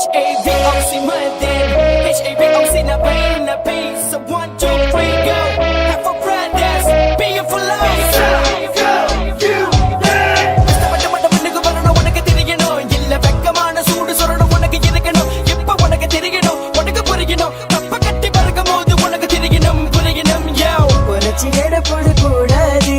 H-A-V-O-C Monday. H-A-V-O-C na pain na peace. So 1, 2, 3, go. Have for brothers, being for life. கஷ்டப்பட்டு வரணும் உனக்கு தெரியணும். இல்ல வெக்கமான சூடு சொல்லணும் உனக்கு இருக்கணும். இப்ப உனக்கு தெரியணும், உனக்கு புரியணும். தப்ப கட்டி பறக்கும் போது உனக்கு தெரியணும், புரியணும். யோ புரட்சி எடுப்பட கூடாது.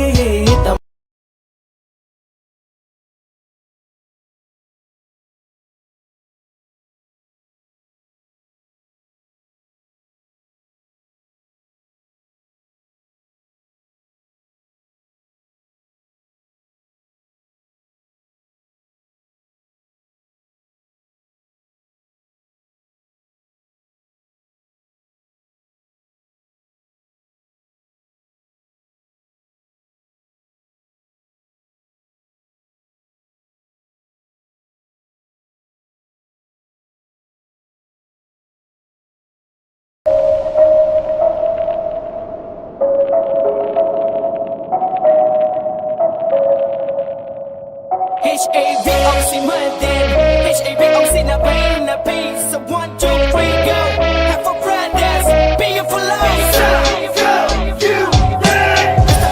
H-A-V-O-C Monday. H-A-V-O-C na pain na peace. So 1, 2, 3, go. Have for brothers, being for life.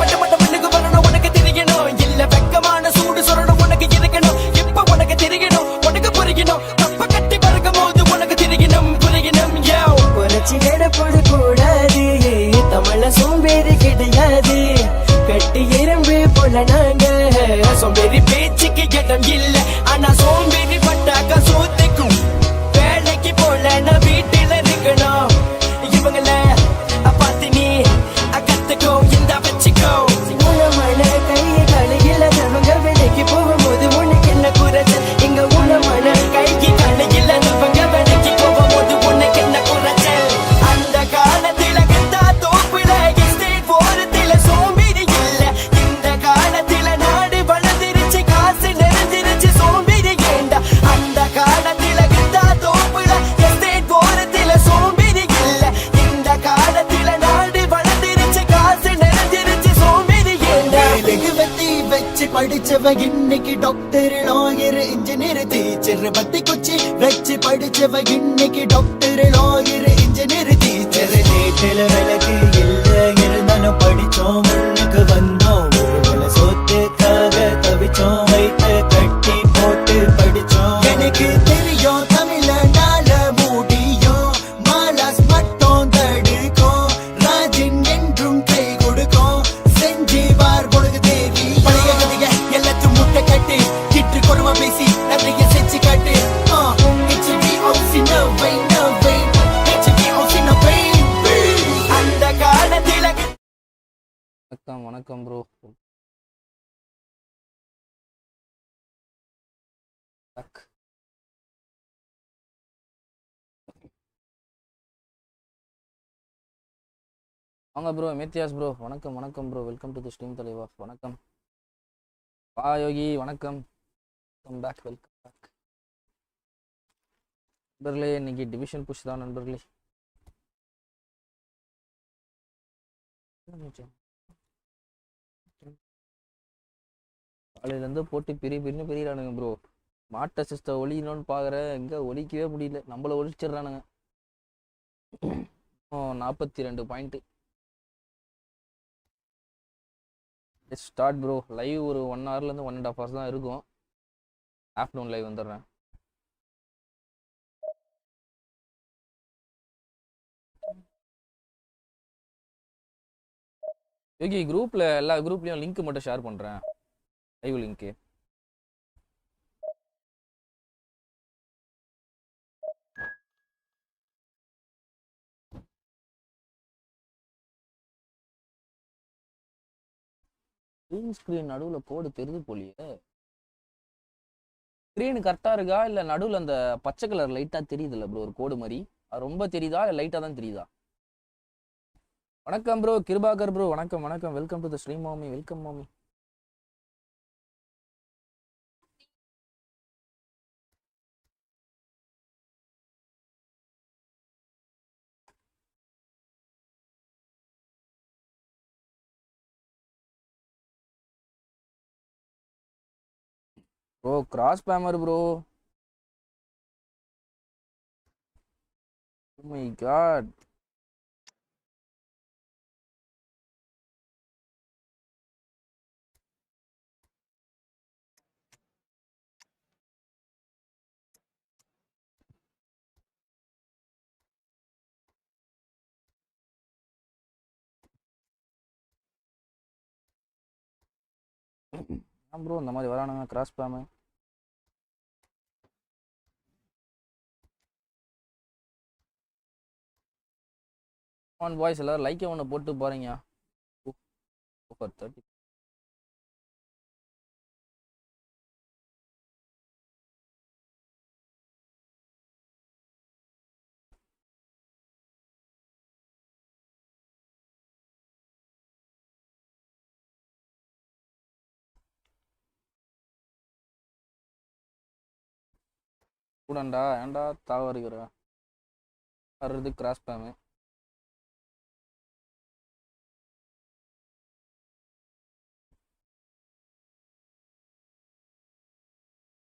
கஷ்டப்பட்டு வரணும் உனக்கு தெரியணும். இல்ல வெக்கமான சூடு சொல்லணும் உனக்கு இருக்கணும். இப்ப உனக்கு தெரியணும், உனக்கு புரியணும். தப்ப கட்டி பறக்கும் போது உனக்கு தெரியணும், புரியணும். யோ புரட்சி எடுப்பட கூடாது. தமிழ சோம்பேறி கிடையாது. கட்டி எறும்பு போல நாங்க. சோம்பேறி பேச்சுக்கு இடம் இல்ல. ஆனா சோம்பேறி பட்டாக்க சோத்துக்கும். வேலைக்கு போல நான் வீட்டில இருக்கணும். இவங்கள பார்த்து நீ கத்துக்கோ, இந்த வச்சுக்கோ. உணமான கையை கலையில அவங்க வேலைக்கு போகும்போது உனக்கு என்ன குறைச்சல்? இங்க உணமான கைக்கு கலையில அவங்க வேலைக்கு போகும்போது உனக்கு என்ன குறைச்சல்? அந்த காலத்துல கத்தா தோப்புல எஸ்டேட் ஓரத்துல சோம்பேறி இல்ல. இந்த காலத்துல நாடு வளர்ந்துருச்சு, காசு நிறைஞ்சிருச்சு, சோம்பேறி ஏண்டா? அந்த காலத்துல கத்தா தோப்புல எஸ்டேட் ஓரத்துல சோம்பேறி இல்ல. இந்த காலத்துல நாடு வளர்ந்துருச்சு, காசு நிறைஞ்சிருச்சு, சோம்பேறி ஏண்டா? வச்சு படிச்சவ இன்னைக்கு டாக்டர், லாயர், இன்ஜினியர், டீச்சர். பத்தி குச்சி வச்சு படிச்சவ இன்னைக்கு டாக்டர், லாயர், இன்ஜினியர், டீச்சர். வீட்டுல விளக்கு இல்ல இருந்தாலும் படிச்சோம், முன்னுக்கு வந்தோம். ஒரு சொத்துக்காக தவிச்சோம், வைத்த கட்டி போட்டு படிச்சோம். எனக்கு தெரியும் தமிழனால முடியும். மாலாஸ் மட்டும் தடுக்கும், ராஜின் என்றும் கை கொடுக்கும். செஞ்சு வார் பொழுது தேவி பழைய கதைய எல்லாத்தையும் முட்டை கட்டு. கிட்டு கொடுமை பேசி நிறைய செஞ்சு காட்டு. HVOC no way, no way. HVOC no way. அந்த காலத்தில வணக்கம் வணக்கம் ப்ரோ. வாங்க ப்ரோ, மேத்தியாஸ் ப்ரோ. வணக்கம் வணக்கம் bro. Welcome to the stream தலைவா. வணக்கம் பா யோகி. வணக்கம், வெல்கம் பேக், வெல்கம் பேக் நண்பர்களே. இன்னைக்கு டிவிஷன் புஷ் தான் நண்பர்களே. காலையிலேருந்து போட்டு பெரிய பெரியறானுங்க ப்ரோ. மாட்ட சிஸ்டர் ஒழிக்கணும்னு பார்க்குறேன், எங்கே ஒழிக்கவே முடியல. நம்மளை ஒழிச்சிடுறானுங்க. 42 பாயிண்ட்டு. Start bro. லைவ் ஒரு 1 ஹவர்லேருந்து 1.5 ஹவர்ஸ் தான் இருக்கும். ஆஃப்டர்நூன் லைவ் வந்துடுறேன். யோகி குரூப்பில் எல்லா குரூப்லேயும் லிங்க் மட்டும் ஷேர் பண்ணுறேன், லைவ் லிங்க்கு. க்ரீன் ஸ்க்ரீன் நடுவில் கோடு தெரிஞ்சு போலியே. ஸ்க்ரீன் கரெக்டாக இருக்கா இல்லை நடுவில் அந்த பச்சை கலர் லைட்டாக தெரியுதுல்ல ப்ரோ, ஒரு கோடு மாதிரி. அது ரொம்ப தெரியுதா இல்லை லைட்டாக தான் தெரியுதா? வணக்கம் ப்ரோ, கிருபாகர் ப்ரோ. வணக்கம் வணக்கம். வெல்கம் டு த ஸ்ட்ரீம் மாமி. வெல்கம் மாமி. ப்ரோ கிராஸ் பேமர் bro. Oh my god. Bro இந்த மாதிரி வரானுங்க கிராஸ் பாமு. ஆன் பாய்ஸ் எல்லாரும் லைக்கை ஒன்று போட்டு பாருங்க. சூப்பர் 30. கூடண்டா ஏன்டா தாவறிக்கிற வர்றது கிராஸ் பாமு.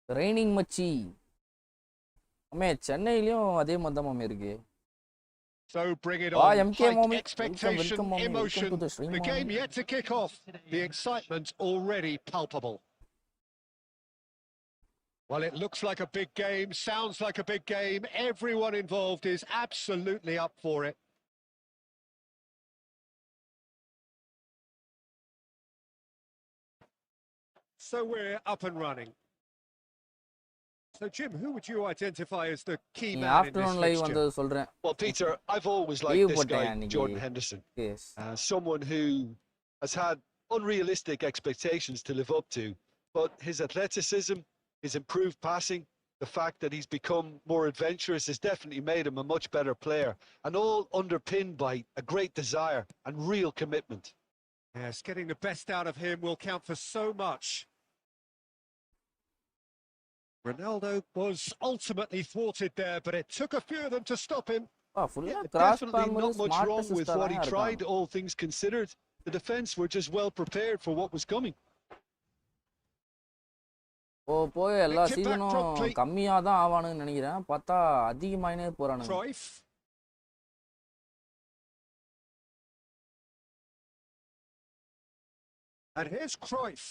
ரெய்னிங் மச்சி. அம்மே சென்னையிலயும் அதே மாதிரி தான் மாமே இருக்கு. So bring it on. MK Height, mommy. expectation, Welcome, mommy. emotion. Welcome to the stream, The game mommy. yet to kick off. The excitement already palpable. Well, it looks like a big game, sounds like a big game. Everyone involved is absolutely up for it. So we're up and running. So, Jim, who would you identify as the key man in this afternoon live fixture? வந்து சொல்றேன். Well, Peter, I've always Leave liked this போட்டேன் guy, அன்னைக்கு. Jordan Henderson. Yes. Someone who has had unrealistic expectations to live up to. But his athleticism, his improved passing, the fact that he's become more adventurous has definitely made him a much better player. And all underpinned by a great desire and real commitment. Yes, getting the best out of him will count for so much. Ronaldo was ultimately thwarted there, but it took a few of them to stop him. ஃபுல்லா Yeah, cross definitely பாம் not much smart wrong with சிஸ்டரா what he tried, இருக்காங்க. all things considered. The defence were just well prepared for what was coming. போய் எல்லா சீசனும் கம்மியா தான் ஆவானுன்னு நினைக்கிறேன். பார்த்தா அதிகமாயினே போறானுங்க. Cruyff. And here's Cruyff.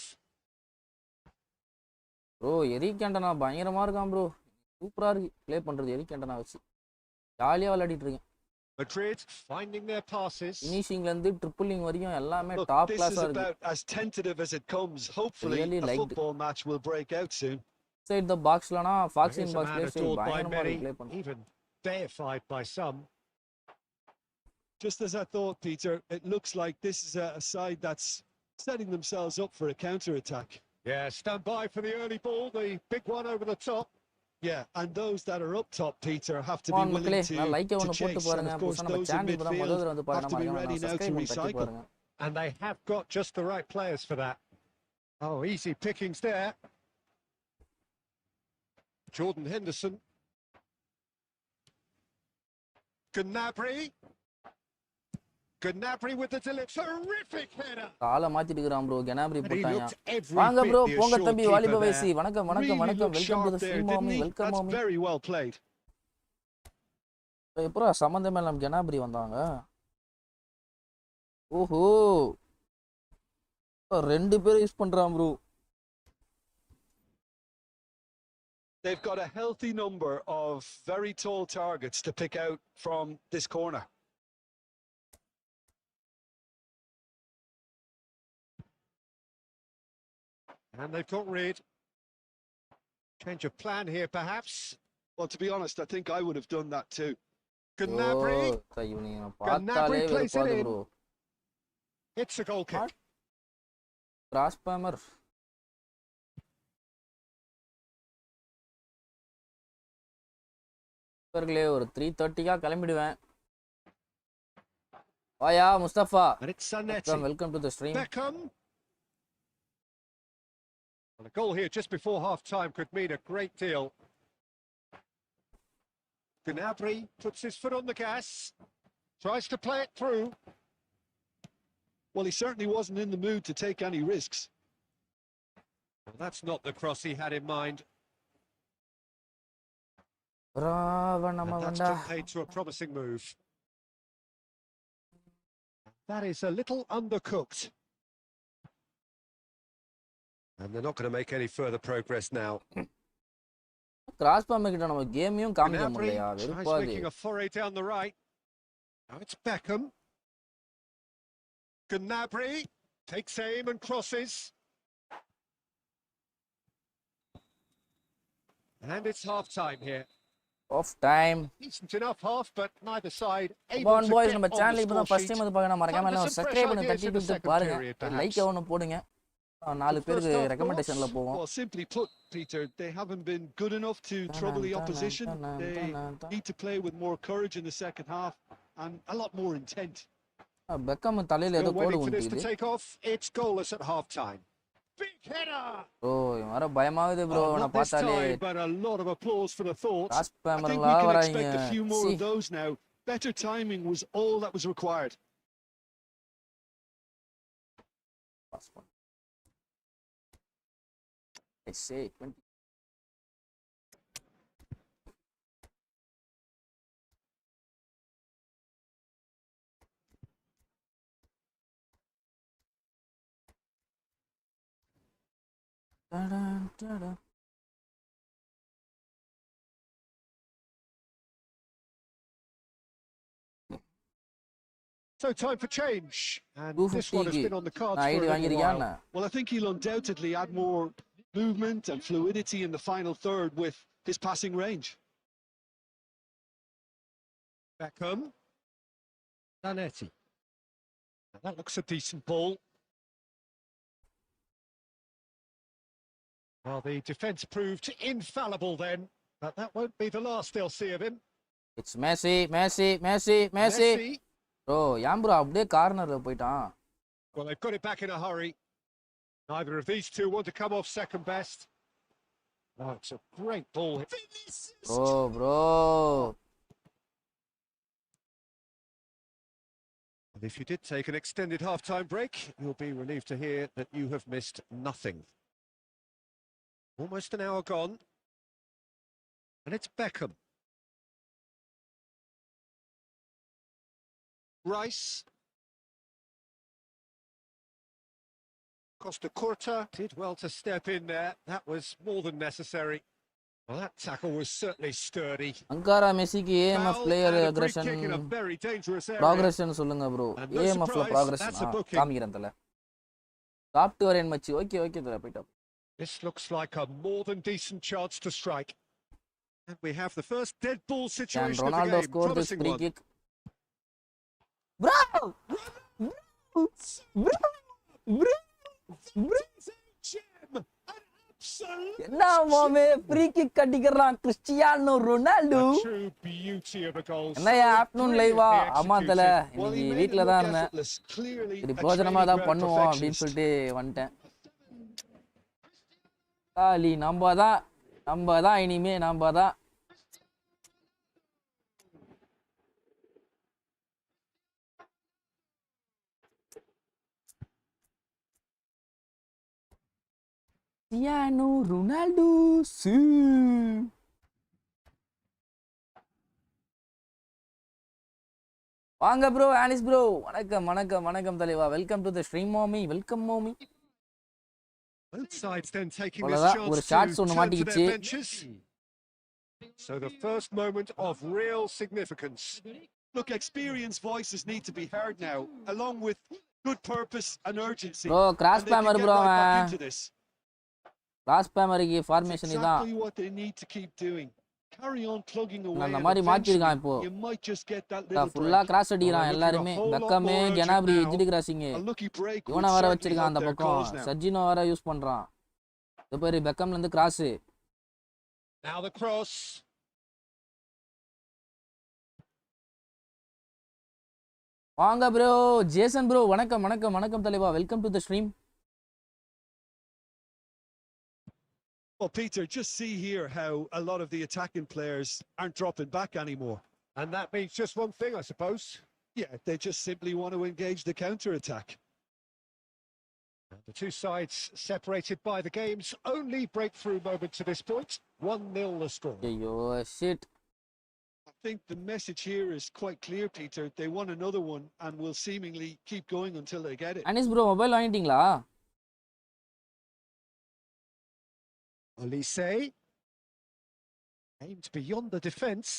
Bro Eric Cantona பயங்கரமா இருக்கான் ப்ரோ. சூப்பரா இருக்கு ப்ளே பண்றது எரிக் கேண்டனா வச்சு. ஜாலியா விளையாடிட்டு இருக்கேன். Madrid finding their passes. ஃபினிஷிங்ல இருந்து ட்ரிபிளிங் வரைக்கும் எல்லாமே Look, டாப் this is கிளாஸா இருக்கு. about as tentative as it comes. Hopefully, Really a liked football match will break out soon. Side the பாக்ஸ்லனா fox in Here's a box man play style adored by பயங்கரமா many, play பண்ணு. even deified by some. Just as I thought, Peter, it looks like this is a side that's setting themselves up for a counter-attack. Yeah, stand by for the early ball, the big one over the top. Yeah, and those that are up top, Peter, have to be willing மக்களே நான் to லைக்கை ஒன்னு போட்டு chase. And பாருங்க. of course, புதுசா நம்ம those in channel இப்பதான் முதல்ல midfield வந்து have பாருங்க. to be மறக்காம ready now to சப்ஸ்கிரைப் பண்ணி தட்டி recycle. பாருங்க. And they have got just the right players for that. Oh, easy pickings there. Jordan Henderson. Gnabry. Gnabry with the delivery. Terrific header. காலை மாத்திட்டு இருக்கான் bro. கெனாப்ரி And he போட்டாங்க. looked every வாங்க bit bro the போங்க assured தம்பி keeper வாலிப there. வயசி. வணக்கம் வணக்கம் Really வணக்கம். looked welcome to sharp the there, stream didn't மாமி. he? வெல்கம் That's மாமி. very well played. எப்போ சம்பந்தமே இல்லாம கெனாப்ரி வந்தாங்க. ஓஹோ ரெண்டு பேரும் யூஸ் பண்றான் bro. They've got a healthy number of very tall targets to pick out from this corner. And they've got rid. Change of plan here, perhaps. Well, to be honest, I think I would have done that too. Gnabry. இவனுங்க பார்த்தாலே plays it வெறுப்பாது in. Bro. It's a goal kick. கிராஸ் பாமர். இவர்களே ஒரு 3:30க்கா கிளம்பிடுவேன். வாயா Mustafa. And it's Zanetti. Welcome to the stream. Beckham. Well, a goal here just before half-time could mean a great deal. Gnabry puts his foot on the gas, tries to play it through. Well, he certainly wasn't in the mood to take any risks. Well, that's not the cross he had in mind. And that's just paid to a promising move. That is a little undercooked. And they're not going to make any further progress now. Cross பாம்பு கிட்ட நம்ம கேமையும் காமிக்க Gnabry முடியலையா? tries வெறுப்பாது. making a foray down the right. Now it's Beckham. Gnabry takes aim and crosses. And it's half-time here. Half time. Decent enough half, but neither side able பான் to boys get நம்ம on the channel இப்போ score தான் first sheet. Time வந்து பார்க்கணும் மறக்காம எல்லாம் subscribe பண்ணி தட்டி விட்டு பாருங்க. லைக் ஒன்னு போடுங்க. 4 பேருக்கு ரெக்கமெண்டேஷன்ல போவோம். Well, simply put, Peter, they haven't been good enough to trouble the opposition. They need to play with more courage in the second half and a lot more intent. Beckham தலையில ஏதோ Still code waiting for this to உண்டுது. take off. It's goalless at half-time. Big header! Bro இவன் வர பயமாகுது bro நான் Not this பார்த்தாலே. time, but a lot of applause for the thought. Cross I think பாம்பர்லா we can வராங்க. expect a few more of those now. Better timing was all that was required. I say 20. Ta-da. So time for change. And 250 this one has been on the cards நான் for a ID little வாங்கிருக்கியா while. என்ன? Well, I think he'll undoubtedly add more movement and fluidity in the final third with his passing range. Beckham. Zanetti. That looks a decent ball. Well, the defence proved infallible then, but that won't be the last they'll see of him. It's Messi. Bro ஏன் bro அப்படியே கார்னர்ல போயிட்டான்? Well, they've got it back in a hurry. Neither of these two want to come off second best. Oh, it's a great ball. Bro And if you did take an extended half-time break, you'll be relieved to hear that you have missed nothing. Almost an hour gone. And it's Beckham. Rice. Costa Curta did well to step in there. That was more than necessary. Well, that tackle was certainly sturdy. அங்காரா மெஸ்ஸிக்கு AMF Foul player and a free aggression kick in a very dangerous area. Progression சொல்லுங்க ப்ரோ. And no ஏஎம்எஃப்ல surprise, progression that's a booking. காமிக்கிறேன் தல. சாப்பிட்டு வரேன் மச்சி. ஓகே தல போய்ட்டா. This looks like a more than decent chance to strike. And we have the first dead ball Can situation of the Ronaldo game. score this Promising free one. kick? Bro! Gem! An absolute என்ன மாமே free kick அடிக்கறான் Cristiano Ronaldo. a true beauty of a goal. என்னையா afternoon லைவா? Brilliantly ஆமா தல. executed. Well, he இன்னைக்கு made it வீட்ல look தான் இருந்தேன். effortless. Clearly, சரி a பிரோஜனமா training தான் ground பண்ணுவோம் அப்படின்னு perfectionist. சொல்லிட்டு வந்துட்டேன். காலி நம்ம தான் இனிமே நம்ம தான். கிறிஸ்டியானோ ரொனால்டோ சூ. வாங்க ப்ரோ ஆனிஸ் ப்ரோ. வணக்கம் தலைவா. வெல்கம் டு தி ஸ்ட்ரீம் மாமி. வெல்கம் மாமி. Both sides then taking this அவ்வளவுதான் ஒரு chance ஷாட்ஸ் to ஒன்னு turn to மாட்டிக்கிச்சு. their benches. So the first moment of real significance. Look, experienced voices need to be heard now, along with good purpose and urgency. Bro cross And they can பேமர் get bro right back அவன். into this. Cross பேமருக்கு formation இதான். Exactly what they need to keep doing. Carry on plugging away. அந்த and மாதிரி மாத்திருக்கான் eventually இப்போ. You might just get that little ஃபுல்லா break. Cross அடிக்கிறான் Well, எல்லாருமே. looking a whole lot பெக்கமே more urgent Gnabry now. எஜ்ஜி crossing. A lucky break would இவனை வர certainly வச்சிருக்கான் அந்த help their பக்கம். cause now. சஜினோ வர யூஸ் பண்றான். இது பேரு பெக்கம்ல இருந்து கிராஸ். Now the cross. வாங்க ப்ரோ ஜேசன் ப்ரோ. வணக்கம் தலைவா. Welcome to the stream. Well, Peter, just see here how a lot of the attacking players aren't dropping back anymore. And that means just one thing, I suppose. Yeah, they just simply want to engage the counter-attack. The two sides separated by the game's only breakthrough moment to this point. 1-0 the score. ஐயோ shit. think the message here is quite clear, Peter. They want another one and will seemingly keep going until they get it. Anis bro mobile வாங்கிட்டீங்களா? Olise aimed beyond the defence.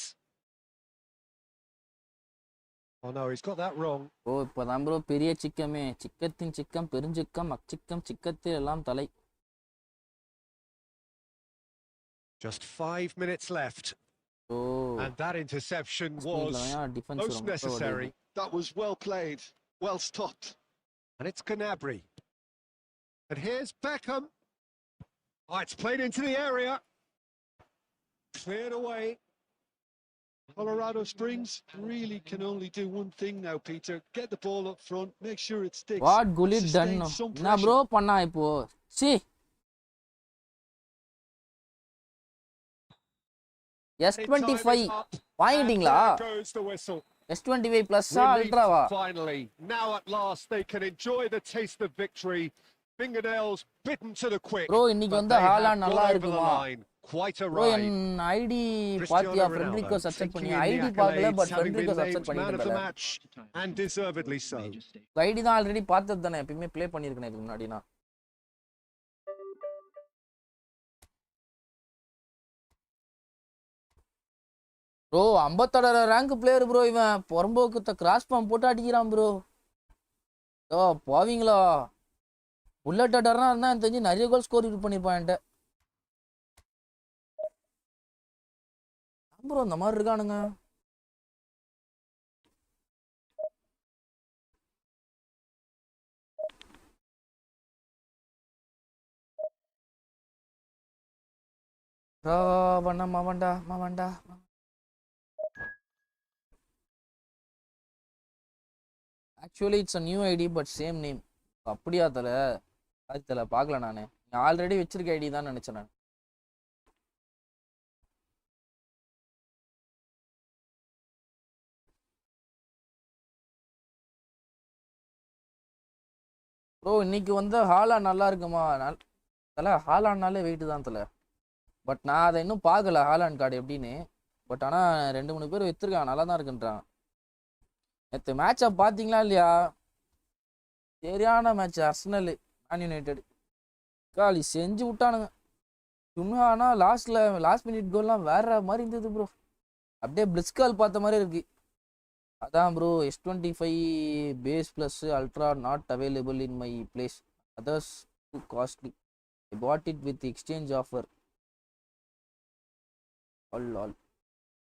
Oh no, he's got that wrong. ஓ இப்போதான் bro பெரிய சிக்கமே, சிக்கத்தின் சிக்கம் பெருஞ்சிக்கம் அச்சிக்கம் சிக்கத்தில் எல்லாம் தலை. Just 5 minutes left. Oh. And that interception was most necessary. That was well played, well stopped. And it's Gnabry. And here's Beckham. Oh, it's played into the area. Cleared away. Colorado Springs really can only do one thing now, Peter. Get the ball up front, make sure it sticks. What Gullit done? Na bro panna ipo. See. S25 வாங்கிட்டீங்களா? S25 plus ultra வா? Finally, now at last they can enjoy the taste of victory. Fingernails bitten to the quick. Bro இன்னைக்கு வந்து Holland நல்லா இருக்குமா? Quite a bro ride. என் ID பாத்தியா ஃப்ரெண்ட்ரிகோ சப்ஸ்ட் பண்ணி ஐடி பார்க்கல பட் ஃப்ரெண்ட்ரிகோ சப்ஸ்ட் பண்ணிட்டேன் and deservedly so. ஐடி தான் ஆல்ரெடி பார்த்தது தானே, எப்பவுமே ப்ளே பண்ணிருக்கேன் இதுக்கு முன்னாடி நான். ப்ரோ 56 ரேங்க் பிளேயர் ப்ரோ, இவன் பொறம்போக்கு கிராஸ் பம்ப் போட்டு அடிக்கிறான் ப்ரோ. ஓ போவீங்களா? புல்லட் அட்டர்னா இருந்தா எனக்கு தெரிஞ்சு நிறைய கோல் ஸ்கோர் இது பண்ணிருப்பான் என்கிட்ட ப்ரோ. இந்த மாதிரி இருக்கானுங்க. மவண்டா actually it's a new ID but same name. அப்படியா தல? அது தல பார்க்கல நான் ஆல்ரெடி வச்சிருக்க ஐடி தான் நினைச்சேன் நான். ப்ரோ இன்னைக்கு வந்து ஹாலாண்ட் நல்லா இருக்குமா? தல ஹாலாண்ட்னாலே வெயிட்டு தான் தல. பட் நான் அதை இன்னும் பார்க்கல ஹாலாண்ட் கார்டு எப்படின்னு. பட் ஆனால் 2-3 பேர் விற்றுருக்காங்க, நல்லா தான் இருக்குன்றாங்க. நேற்று மேட்சை பார்த்தீங்களா இல்லையா? சரியான மேட்ச். அர்சனல் மேன் யுனைடெட் காலி செஞ்சு விட்டானுங்க. சும்மா ஆனால் லாஸ்ட் மினிட் கோல்லாம் வேற மாதிரி இருந்தது ப்ரோ. அப்படியே பிளிஸ்கால் பார்த்த மாதிரி இருக்கு. அதான் bro S25 base plus ultra not available in my place, others too costly, I bought it with exchange offer. ஆல்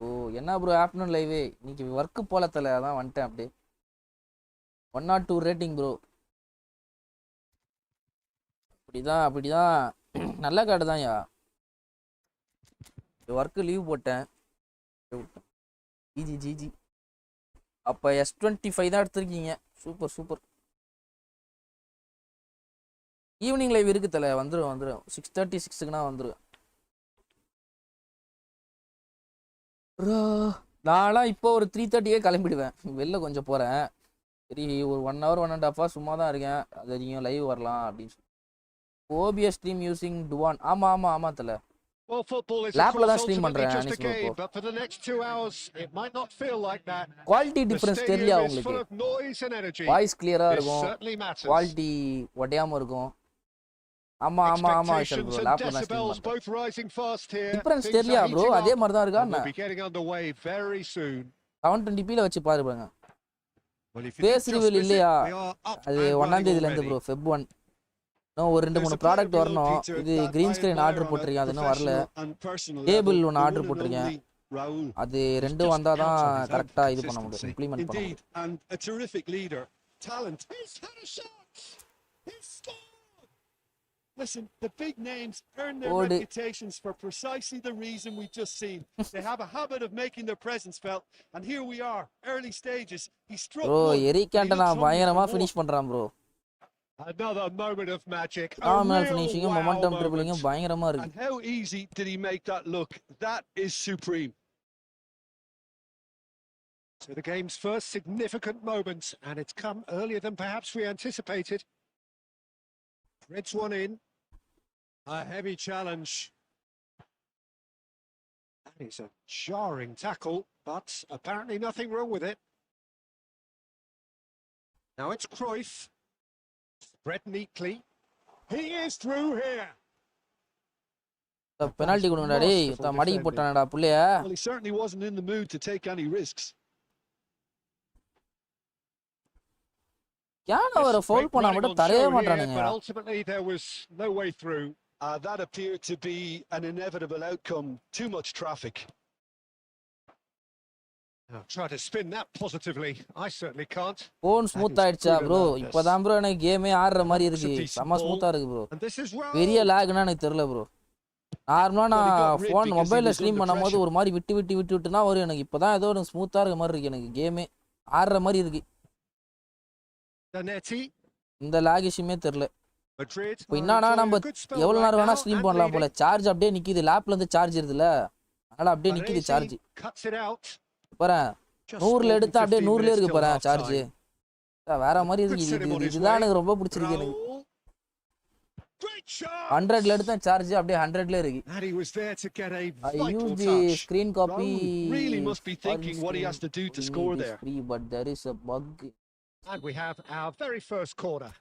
ஓ என்ன ப்ரோ ஆஃப்டர்நூன் லைவே இன்னைக்கு ஒர்க்கு போல தலை, அதான் வந்துட்டேன். அப்படியே 102 ரேட்டிங் ப்ரோ. அப்படிதான் நல்ல கார்டு தான் யா. ஒர்க்கு லீவ் போட்டேன். ஜிஜி அப்போ S25 தான் எடுத்திருக்கீங்க. சூப்பர். ஈவினிங் லைவ் இருக்கு தலை, வந்துடும் 6:36க்குனா வந்துடும். நான்லாம் இப்போ ஒரு 3:30 கிளம்பிடுவேன். வெளில கொஞ்சம் போகிறேன். சரி ஒரு 1 hour 1.5 hour சும்மா தான் இருக்கேன். அது நீங்கள் லைவ் வரலாம் அப்படின்னு சொல்லி. OBS stream using Dwayne. ஆமாம் தலை. லேப்ல தான் ஸ்ட்ரீம் பண்ணுறேன். குவாலிட்டி டிஃபரன்ஸ் தெரியல உங்களுக்கு? வாய்ஸ் கிளியராக இருக்கும், குவாலிட்டி ஒடையாமல் இருக்கும். ஆமா விஷால் ப்ரோ லேப்ல தான் ஸ்ட்ரீம் பண்றேன். டிஃபரன்ஸ் தெரியல ப்ரோ, அதே மாதிரி தான் இருக்கா என்ன? 720p வச்சு பாருங்க. ஃபேஸ் ரிவீல் இல்லையா? அது 1ஆம் தேதியில இருந்து ப்ரோ, Feb 1. இன்னும் ஒரு 2-3 ப்ராடக்ட் வரணும். இது கிரீன் ஸ்கிரீன் ஆர்டர் போட்டிருக்கேன், அது இன்னும் வரல. டேபிள் ஒன்று ஆர்டர் போட்டிருக்கேன், அது 2 வந்தால் தான் கரெக்டாக இது பண்ண முடியும், இம்ப்ளிமெண்ட் பண்ண முடியும். Listen, the big names earn their reputations for precisely the reason we just seen. They have a habit of making their presence felt, and here we are, early stages. He struck. Bro, Eric Cantona பயங்கரமா finish பண்றான் bro. Another moment of magic. Phenomenal finishing, momentum dribbling பயங்கரமா இருக்கு. And how easy did he make that look? That is supreme. So the game's first significant moments, and it's come earlier than perhaps we anticipated. Threads one in. A heavy challenge. That is a jarring tackle but apparently nothing wrong with it. Now it's Cruyff. Spread neatly. He is through here. Penalty கொடுங்கடா டேய் மடக்கி போட்டானடா புள்ளைய. Well, he certainly wasn't in the mood to take any risks. யானை வர foul பண்ணா மட்டும் தரவே மாட்டானுங்க. But ultimately there was no way through. That appeared to be an inevitable outcome. Too much traffic. Now try to spin that positively. I certainly can't. Phone smooth ஆயிடுச்சா bro? இப்போதான் bro எனக்கு கேமே ஆடுற மாதிரி இருக்கு. செம ஸ்மூத்தா இருக்கு ப்ரோ. பெரிய லாக்னா எனக்கு தெரியல ப்ரோ. நார்மலா நான் ஃபோன் மொபைல்ல ஸ்ட்ரீம் பண்ணும்போது ஒரு மாதிரி விட்டுனா வரும். எனக்கு இப்போதான் ஏதோ எனக்கு ஸ்மூத்தா இருக்க மாதிரி இருக்கு. எனக்கு கேமே ஆடுற மாதிரி இருக்கு. இந்த லாக் இஷ்யூமே தெரியல. இப்போ என்னன்னா நம்ம எவ்வளவு நேரம் வேணா ஸ்ட்ரீம் பண்ணலாம் போல. சார்ஜ் அப்படியே நிக்குது. லேப்ல இருந்து சார்ஜ் இருக்குதுல்ல, அதனால அப்படியே நிக்குது சார்ஜ். பாரு 100ல எடுத்தா அப்படியே 100ல இருக்கு பாரு சார்ஜ். வேற மாதிரி இருக்கு. இதுதான் எனக்கு ரொம்ப பிடிச்சிருக்கு. எனக்கு 100ல எடுத்தா சார்ஜ் அப்படியே 100ல இருக்கு. I use the screen copy. Really must be thinking what he has to do to score there. But there is a bug. And we have our very first corner.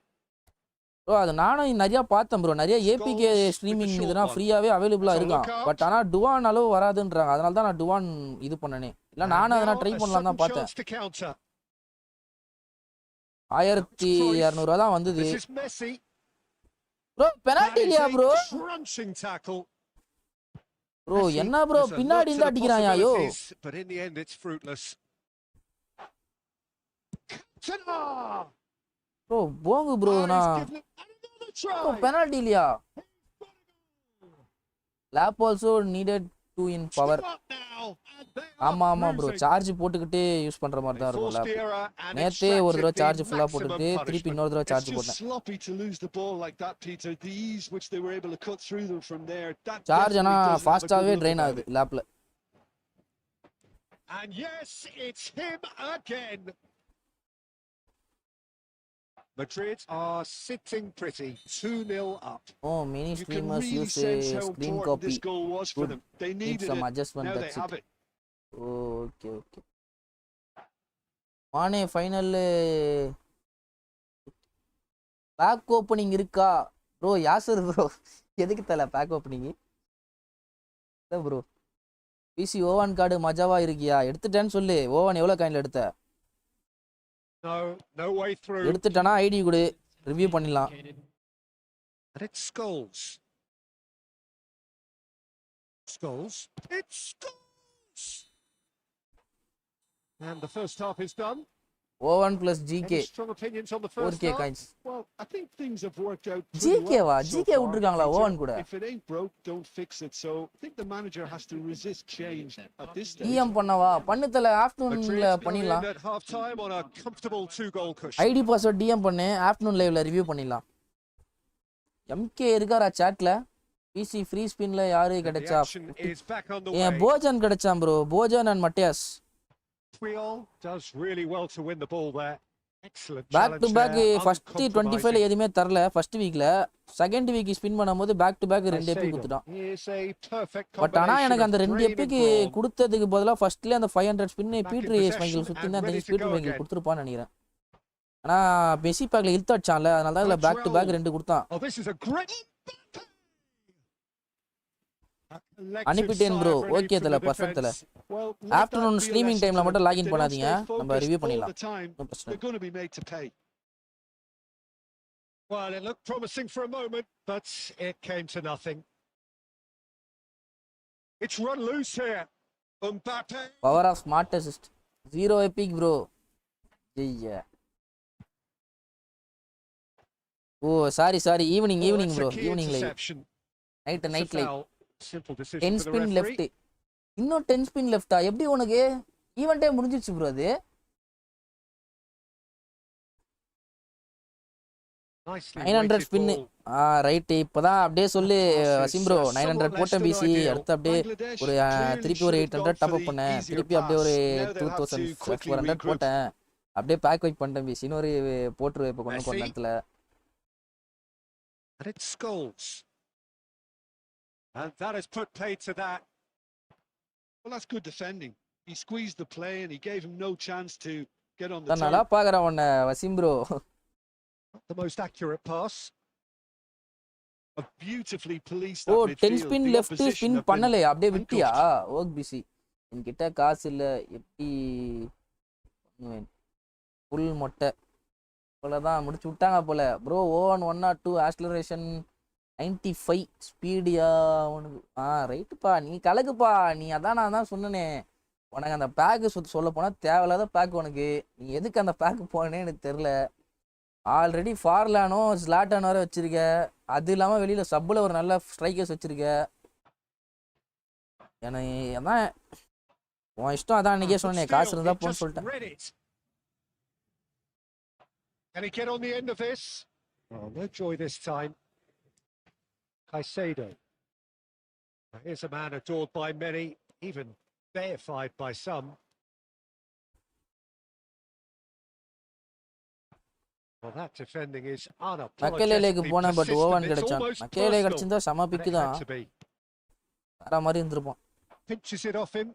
Bro அது நானும் நிறைய பார்த்தேன் bro. நிறைய APK streaming இதெல்லாம் ஃப்ரீயாவே அவைலபிளா இருக்கான். But ஆனா Dwayne அளவு வராதுன்றாங்க. அதனால தான் நான் டுவான் இது பண்ணனே. இல்ல நானும் அதெல்லாம் ட்ரை பண்ணலாம் தான் பார்த்தேன். 1200 தான் வந்தது. ப்ரோ பெனால்டி இல்லையா ப்ரோ? ப்ரோ என்ன ப்ரோ பின்னாடி இருந்து அடிக்கிறான் ஐயோ. ப்ரோ போங்க ப்ரோ. நான் பெனால்டி இல்லையா? Lab also needed 2 in power. ஆமா ப்ரோ சார்ஜ் போட்டுக்கிட்டே யூஸ் பண்ற மாதிரி தான் இருக்கும் லேப். நேத்தே ஒரு தடவை சார்ஜ் ஃபுல்லா போட்டுட்டு திருப்பி இன்னொரு தடவை சார்ஜ் போட்டேன். சார்ஜ் ஆனா ஃபாஸ்டாவே ட்ரைன் ஆகுது லேப்ல. And yes, it's him again. Madrid are sitting pretty, 2-0 up. Oh, many streamers use a screen copy. This goal was for them. They needed some it. adjustment. Now That's they have it. Oh, okay. Mane final pack opening இருக்கா? Bro, Yasser bro. எதுக்கு தல pack opening? இல்ல bro. PC O1 card மஜாவா இருக்கியா? எடுத்துட்டேன்னு சொல்லு. O1 எவ்வளவு காயின்ல எடுத்த? No way through. எடுத்துட்டானா ID கொடு review பண்ணிடலாம். And it's Scholes. It's Scholes. And the first half is done. O1 plus GK. Strong opinions on the first 4K half. coins. Well, I think things have worked out. GK வா? GK விட்டுருக்காங்களா O1 கூட? If it ain't broke, don't fix it. So I think the manager has to resist change at this stage. EM பண்ணவா? பண்ணுதல ஆஃப்டர்நூன்ல பண்ணிடலாம். At half time on a comfortable 2-goal cushion. ID password DM பண்ணு. Afternoon லைவ்ல review பண்ணிடலாம். MK இருக்காரா சாட்ல? PC free ஸ்பின்ல யாரு கிடைச்சா? ஏன் Bhojan கிடைச்சான் bro. Bhojan and மட்டியாஸ். Does really well to win the ball there. Excellent. Back to back first 25 எதுமே தரல first weekல. second week spin பண்ணும்போது back to back ரெண்டு எபி கொடுத்துட்டான். பட் ஆனா எனக்கு அந்த ரெண்டு எபிக்கு கொடுத்ததுக்கு பதிலா ஃபர்ஸ்ட்ல அந்த 500 ஸ்பின் பீட்டர் ஸ்மைக்கிள் சுத்தினா அந்த பீட்டர் ஸ்மைக்கிள் கொடுத்துருப்பான்னு நினைக்கிறேன். ஆனா மெசி பேக்ல இழுத்து அடிச்சான்ல அதனால தான் இல்ல back to back ரெண்டு கொடுத்தான். அனுப்பிட்டேன் ப்ரோ. ஓகே தல பர்ஃபெக்ட் தல. ஆஃப்டர்நூன் ஸ்ட்ரீமிங் டைம்ல மட்டும் லாகின் பண்ணாதீங்க. நம்ம ரிவ்யூ பண்ணிடலாம். Well, it looked promising for a moment, but it came to nothing. It's run loose here. Mbappe. Power of smart assist. 0 epic bro. Yeah. Oh, sorry. Evening bro. Evening live. Night live. 10 spin left. இன்னும் 10 spin left. எப்படி உனக்கு event time முடிஞ்சிச்சு bro அது? Nicely. 900 spin. Right. இப்போதான் அப்படியே சொல்லு Wasim bro. 900 போட்டேன் PC. அடுத்து அப்படியே ஒரு திருப்பி ஒரு 800 டாப் அப் பண்ணேன். திருப்பி அப்படியே ஒரு 2400 போட்டேன். அப்படியே பேக் வைப் பண்ணிட்டேன் பிசி. இன்னொரு போட்டுருவேன் இப்போ கொஞ்ச நேரத்துல. And it's Scholes. And that has put paid to that. Well, that's good defending. He squeezed the play and he gave him no chance to get on the நான் நல்லா turn. பாக்குறேன் உன்னை Waseem bro. The most accurate pass. A beautifully policed oh that 10 midfield. Spin The left opposition spin have been பண்ணலையா? அப்படியே விட்டியா? handcuffed. Work busy. என்கிட்ட காசு இல்ல, எப்படி ஃபுல் மொட்டை போலதான் முடிச்சு விட்டாங்க போல. ப்ரோ ஓவன் 102 ஆக்ஸலரேஷன் 95 ஸ்பீடியா உனக்கு. ரைட்டுப்பா, நீ கலக்குப்பா. நீ அதான் நான் தான் சொன்னனே உனக்கு அந்த பேக்கு சொல்ல போனா தேவையில்லாத பேக் உனக்கு. நீ எதுக்கு அந்த பேக்கு போனேன்னு எனக்கு தெரில. ஆல்ரெடி ஃபார்லானோ ஸ்லாட்டானோ வர வச்சிருக்க. அது இல்லாமல் வெளியில் சப்பில் ஒரு நல்ல ஸ்ட்ரைக்கர்ஸ் வச்சிருக்க. எனக்கு அதான் உன் இஷ்டம். அதான் அன்றைக்கே சொன்னேன், காசு இருந்தால் போன்னு சொல்லிட்டேன். Can he get on the end of this? Oh, no joy this time. Caicedo. Now, here's a man adored by many, even deified by some. Well, that defending is மக்கேலேக்கு unapologetically போனேன், பட் persistent. ஓவன் It's கிடைச்சான். almost Makelele personal. கிடைச்சிருந்தா செம And பிக்கு it தான், had to be. வேற மாதிரி இருந்திருப்போம். Pinches it off him.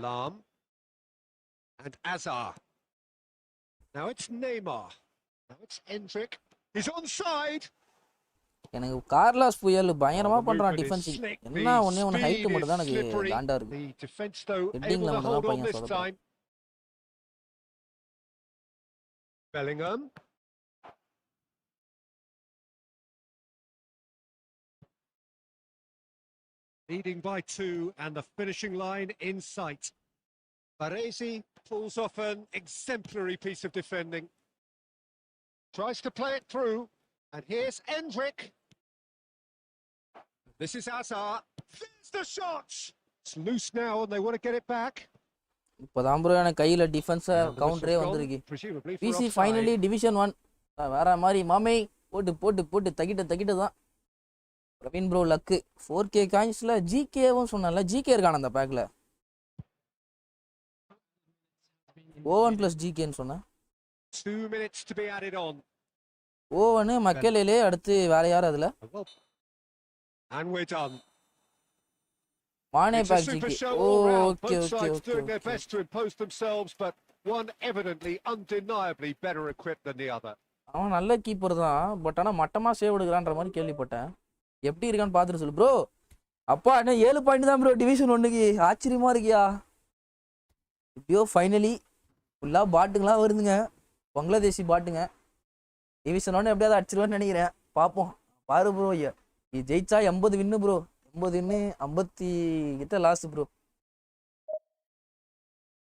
Lam and Azar. Now it's Neymar. Now it's Endrick. He's onside. எனக்கு கார்லாஸ் புயல் பயங்கரமா The பண்றான் movement is டிஃபென்சிங். slick. என்ன The ஒன்னே ஒன்று ஹைட் speed மட்டும் is தான் எனக்கு slippery. காண்டா இருக்கு. The defense though Heading able ல to மட்டும் hold தான் on பையன் this சொதப்புறான். time. Bellingham. Leading by 2 and the finishing line in sight. Baresi pulls off an exemplary piece of defending. Tries to play it through. And here's Endrick. This is Azar. There's the shot. It's loose now and they want to get it back. இப்போதான் bro எனக்கு கையில் டிஃபென்ஸை And the கவுண்டரே whistle வந்திருக்கு. gone, presumably for பிசி offside. Finally division 1 வேற மாதிரி மாமை போட்டு போட்டு போட்டு தக்கிட்ட தான். பிரவீன் ப்ரோ லக்கு 4K காயின்ஸில் ஜிகேவும் சொன்னால. ஜிகே இருக்கான அந்த பேக்கில். ஓவன் ப்ளஸ் ஜிகேன்னு சொன்னேன். 2 minutes to be added on. Oven மக்களே அடுத்து வேற யார் அதில்? And we're done. Mane It's a பேக் super GK. show all round. Okay Both okay sides okay doing their okay. best to impose themselves, but one evidently, undeniably better equipped than the other. அவன் நல்ல keeper தான், but ஆனால் மட்டமாக save எடுக்கிறான்ற மாதிரி கேள்விப்பட்டேன். எப்படி இருக்கான்னு பார்த்துட்டு சொல்லு ப்ரோ. அப்பா என்ன 7 பாயிண்ட் தான் ப்ரோ டிவிஷன் 1க்கு. ஆச்சரியமா இருக்கியா? இப்படியோ ஃபைனலி ஃபுல்லாக பாட்டுங்களாம் வருதுங்க, பங்களாதேசி பாட்டுங்க. டிவிஷன் 1 எப்படியாவது அடிச்சிருவான்னு நினைக்கிறேன். பார்ப்போம். பாரு ப்ரோ, இது ஜெயிச்சா 80 வின்னு ப்ரோ. 80 வின்னு 50 கிட்ட லாஸ்ட் ப்ரோ.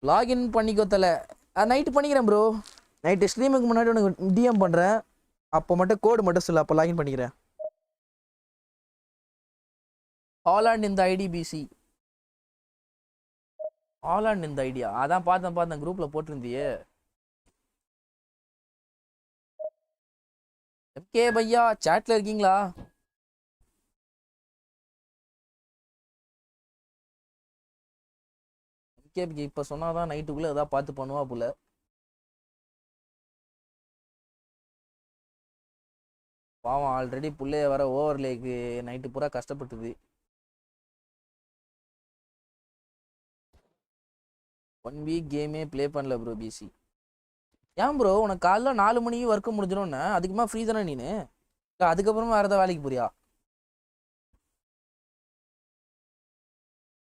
லாகின் பண்ணிக்கோ தலை. நைட்டு பண்ணிக்கிறேன் ப்ரோ. நைட்டு ஸ்ட்ரீமுக்கு முன்னாடி உனக்கு டிஎம் பண்ணுறேன். அப்போ மட்டும் கோடு மட்டும் சொல்லு, அப்போ லாகின் பண்ணிக்கிறேன். ஹாலாண்ட் இந்த ஐடிபிசி. ஹாலாண்ட் இந்த ஐடியா அதான் பார்த்தேன் குரூப்பில் போட்டிருந்தியே. எம்கே பையா சாட்டில் இருக்கீங்களா? எம்கே இப்போ சொன்னாதான் நைட்டுக்குள்ளே எதாவது பார்த்து பண்ணுவா போல. பாவம் ஆல்ரெடி புள்ளைய வர ஓவர்லேக்கு நைட்டு பூரா கஷ்டப்பட்டுது. 1 வீக் கேமே ப்ளே பண்ணல ப்ரோ பிசி. ஏன் ப்ரோ உனக்கு காலைல 4 மணிக்கு ஒர்க்கு முடிஞ்சிடும்னு அதுக்குமா ஃப்ரீ தானே நீனு? அதுக்கப்புறமா வேறு ஏதாவது வேலைக்கு போறியா?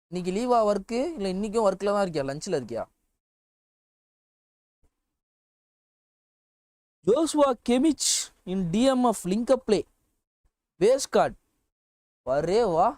இன்னைக்கு லீவா ஒர்க்கு? இல்லை இன்னைக்கும் ஒர்க்கில் தான் இருக்கியா? லஞ்சில் இருக்கியா? Joshua Kimmich in DMF link up play base card வரே வா.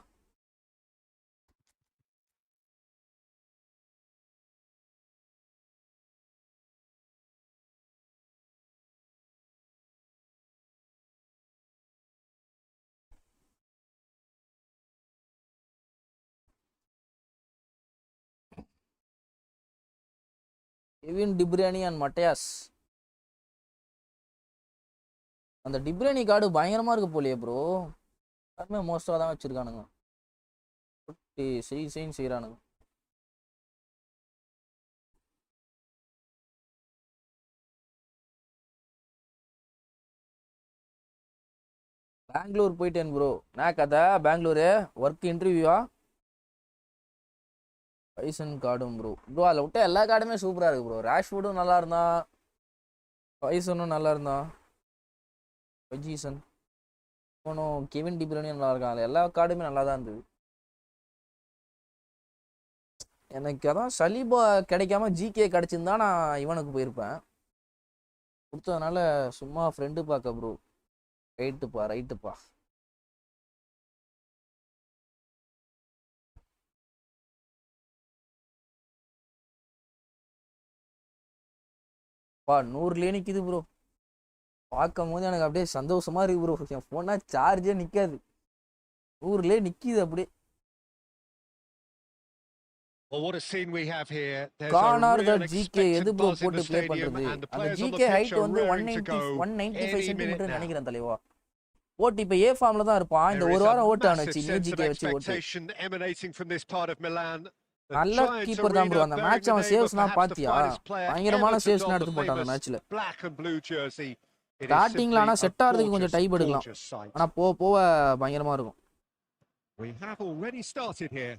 கெவின் டிப்ரியானி அண்ட் மட்டையாஸ். அந்த டிப்ரியானி கார்டு பயங்கரமாக இருக்கு போலியே ப்ரோ. எல்லாருமே மோஸ்ட்டாக தான் வச்சுருக்கானுங்க. செய்கிறானுங்க. பெங்களூர் போயிட்டேன் ப்ரோ. நான் கதை பெங்களூரு ஒர்க் இன்டர்வியூவா? பைசன் கார்டும் ப்ரோ. ப்ரோ அதில் விட்ட எல்லா கார்டுமே சூப்பராக இருக்குது ப்ரோ. ராஷ்வுட்டும் நல்லா இருந்தான், பைசனும் நல்லா இருந்தான், பஜீசன் போனோம், கெவின் டிப்ரோனியும் நல்லா இருக்கான். அதில் எல்லா கார்டுமே நல்லா தான் இருந்தது. எனக்கு அதான் சலீபா கிடைக்காம ஜிகே கிடச்சிருந்தா நான் இவனுக்கு போயிருப்பேன். கொடுத்ததுனால சும்மா ஃப்ரெண்டு பார்க்க ப்ரோ. ரைட்டுப்பா. பா 100லே நிற்கிது ப்ரோ. பார்க்கும் போது எனக்கு அப்படியே சந்தோஷமா இருக்கு ப்ரோ. என் ஃபோனா சார்ஜே நிற்காது, 100லே நிற்கிது அப்படியே. Well, what a scene we have here. There's a corner real த ஜிகே எது expectant ப்ரோ buzz in போட்டு the ப்ளே stadium பண்றது? and the அந்த players on the GK pitch height are வந்து raring to go 195 any minute centimetre now. நினைக்கிறேன் தலைவா. ஓட்டு இப்போ ஏ ஃபார்ம்ல தான் இருப்பான். இந்த There ஒரு is a வாரம் ஓட்டு massive ஆனச்சு sense of ஜிகே வச்சு ஓட்டு. expectation emanating from this part of Milan. The நல்ல Giants கீப்பர் தான் ப்ரோ. arena அந்த bearing மேட்ச் the அவன் name of சேவ்ஸ்லாம் perhaps the பாத்தியா? finest player பயங்கரமான ever to சேவ்ஸ்லாம் don the எடுத்து போட்டான் அந்த famous மேட்ச்ல. black and blue jersey. It is ஸ்டார்டிங்ல simply ஆனா a செட் ஆகிறதுக்கு கொஞ்சம் gorgeous, டைப் எடுக்கலாம். gorgeous sight. ஆனா போக போக பயங்கரமா இருக்கும். We have already started here.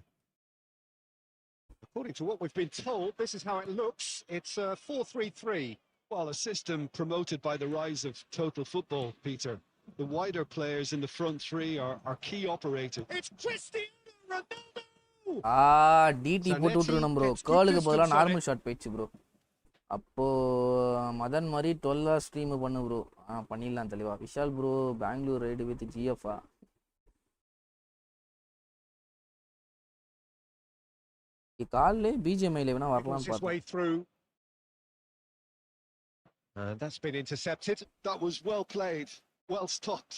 According to what we've been told, this is how it looks. It's 4-3-3. Well, a system promoted by the rise of total football, Peter. The wider players in the front three are key operators. It's Cristiano Ronaldo! டிடி போட்டு விட்டுருணும் bro. கேர்ளுக்கு பதிலாக normal shot போயிடுச்சு bro. அப்போ மதன் மாதிரி 12 stream பண்ணு bro. பண்ணிடலாம் தெளிவா. Vishal bro Bangalore ride with ஜிஎஃப்ஆ. காலிலே பிஜிஎம்ஐல வேணா வரலாம்னு பார்த்தேன். And that's been intercepted. That was well played, well stopped.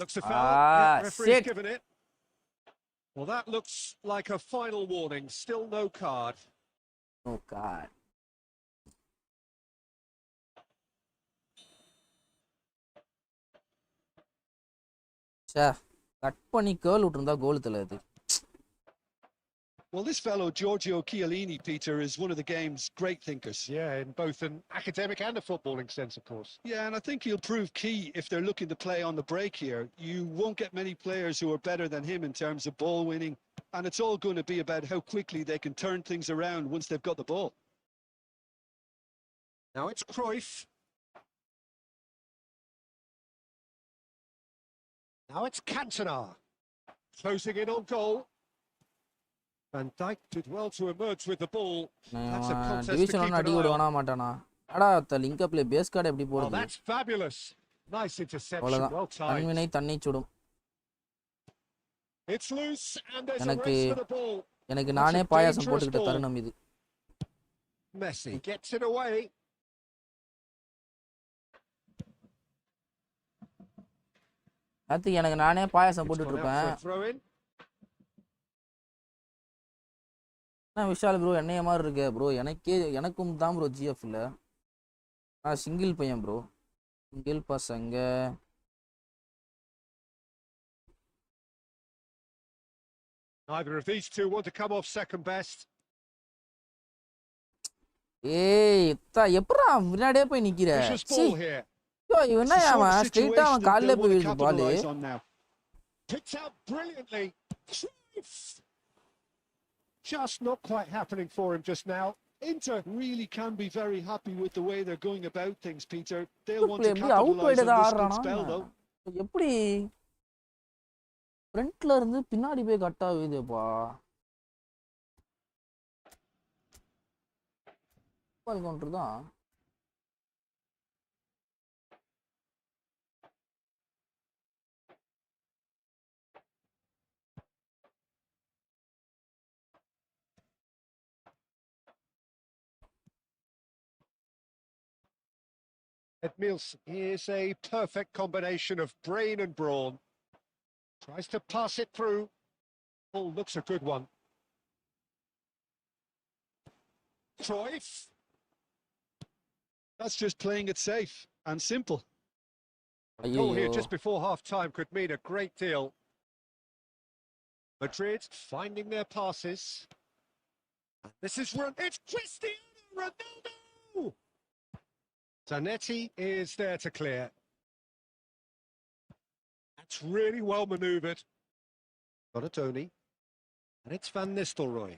Looks a foul. Yeah, referee's shit. given it. Well, that looks like a final warning. Still no card. Oh god. Cut பண்ணி girl விட்டுருந்தா கோல் தலையாது. Well, this fellow Giorgio Chiellini, Peter, is one of the game's great thinkers. Yeah, in both an academic and a footballing sense, of course. Yeah, and I think he'll prove key if they're looking to play on the break here. You won't get many players who are better than him in terms of ball winning, and it's all going to be about how quickly they can turn things around once they've got the ball. Now it's Cruyff. Now it's Cantona. Closing in on goal. Van Dijk did well to emerge with the ball. That's a contest to keep an eye on. மாட்டானா அடா link அப்ல base card எப்படி Oh, போடுது? that's fabulous. Nice interception, அவ்வளவுதான். well timed. தன்வினை தன்னை சுடும். It's loose and there's a எனக்கு race for the ball. எனக்கு நானே பாயாசம் போட்டுக்கிட்ட தருணம் இது. Messi gets it away. அது எனக்கு நானே பாயாசம் It's போட்டுட்டு gone out for இருப்பேன். a throw in. Vishal bro என்னைய மாதிரி இருக்கு ப்ரோ. எனக்கும் தான் ப்ரோ ஜிஎஃப் இல்ல. சிங்கிள் பையன் ப்ரோ. சிங்கிள் பசங்க. Neither of these two want to come off second best. ஏய் எப்பறா முன்னாடியே போய் நிக்கிற? Vicious ball here. இவனா அவன் ஸ்ட்ரைட்டா அவன் கால்ல போய் விழுது பால். Picked out brilliantly. Just not quite happening for him just now. Inter really can be very happy with the way they're going about things, Peter. They'll want to எப்படி capitalize on தான் this good ஆடுறானா? spell, though. எப்படி ஃப்ரண்ட்ல இருந்து பின்னாடி போய் cut ஆகுதுப்பா. பால் counter தான். Edmils is a perfect combination of brain and brawn. Tries to pass it through. Oh, looks a good one. Cruyff. That's just playing it safe and simple. A goal here just before half-time could mean a great deal. Madrid finding their passes. This is it's Cristiano Ronaldo! Zanetti is there to clear. That's really well manoeuvred. Got a Tony. And it's Van Nistelrooy.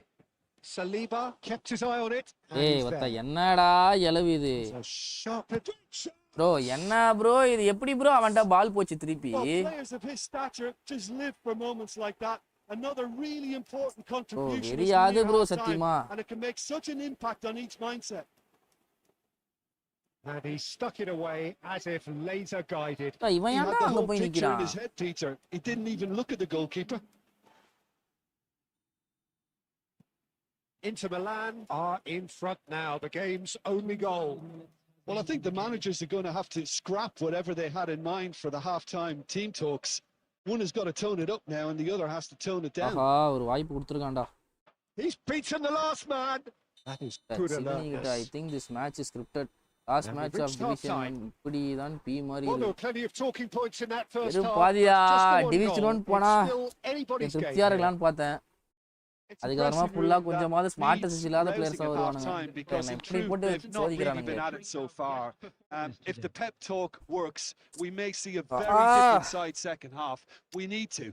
Saliba kept his eye on it. And ஏய் he's வத்த there. என்னடா எலவு இது It's a sharp protection. Bro என்ன bro இது எப்படி bro அவன்ட்ட பால் போச்சு திருப்பி Well, players of his stature just live for moments like that. Another really important contribution is தெரியாது near ப்ரோ half time, சத்தியமா and it can make such an impact on each mindset. And he stuck it away as if laser guided. இவன் He had ஏன்டா the அங்க whole போய் picture in நிக்கிறான் his head, Peter. He didn't even look at the goalkeeper. Inter Milan are in front now. The game's only goal. Well, I think the managers are going to have to scrap whatever they had in mind for the half-time team talks. One has got to tone it up now, and the other has to tone it down. ஆஹா ஒரு வாய்ப்பு கொடுத்துருக்கான்டா He's beaten the last man. That is good alertness. I think this match is scripted last And match we've of reached division half-time. இப்படி தான் B மாதிரி Well, there were plenty of talking points in that first வெறும் half. Bathiya Just the one division goal. 1 போனா It's still anybody's game திருப்தியா here. இருக்கலாம்னு பார்த்தேன் It's அதுக்கப்புறமா impressive ஃபுல்லா really கொஞ்சமாவது That ஸ்மார்ட் needs இல்லாத rousing பிளேயர்ஸா at வருவானுங்க half-time because என்ன in இப்படி truth போட்டு they've not really சோதிக்கிறானுங்க been at it so far. If the pep talk works, we may see a very Ah. different side second half. We need to.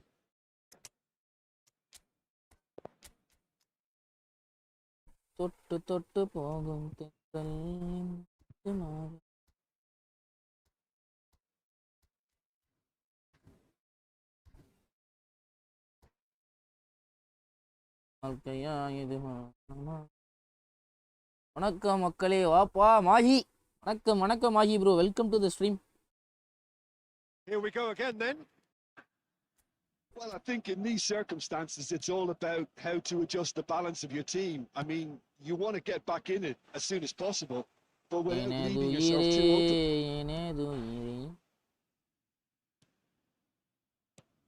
தொட்டு தொட்டு போகும் தென்றல் முத்துமாரி. வாழ்க்கையா இது மாமா. வணக்கம் மக்களே வாப்பா மாஹி வணக்கம் வணக்கம் Mahi bro welcome to the stream Here we go again then. Well, I think in these circumstances, it's all about how to adjust the balance of your team. I mean, you want to get back in it as soon as possible, but without leaving yourself too open.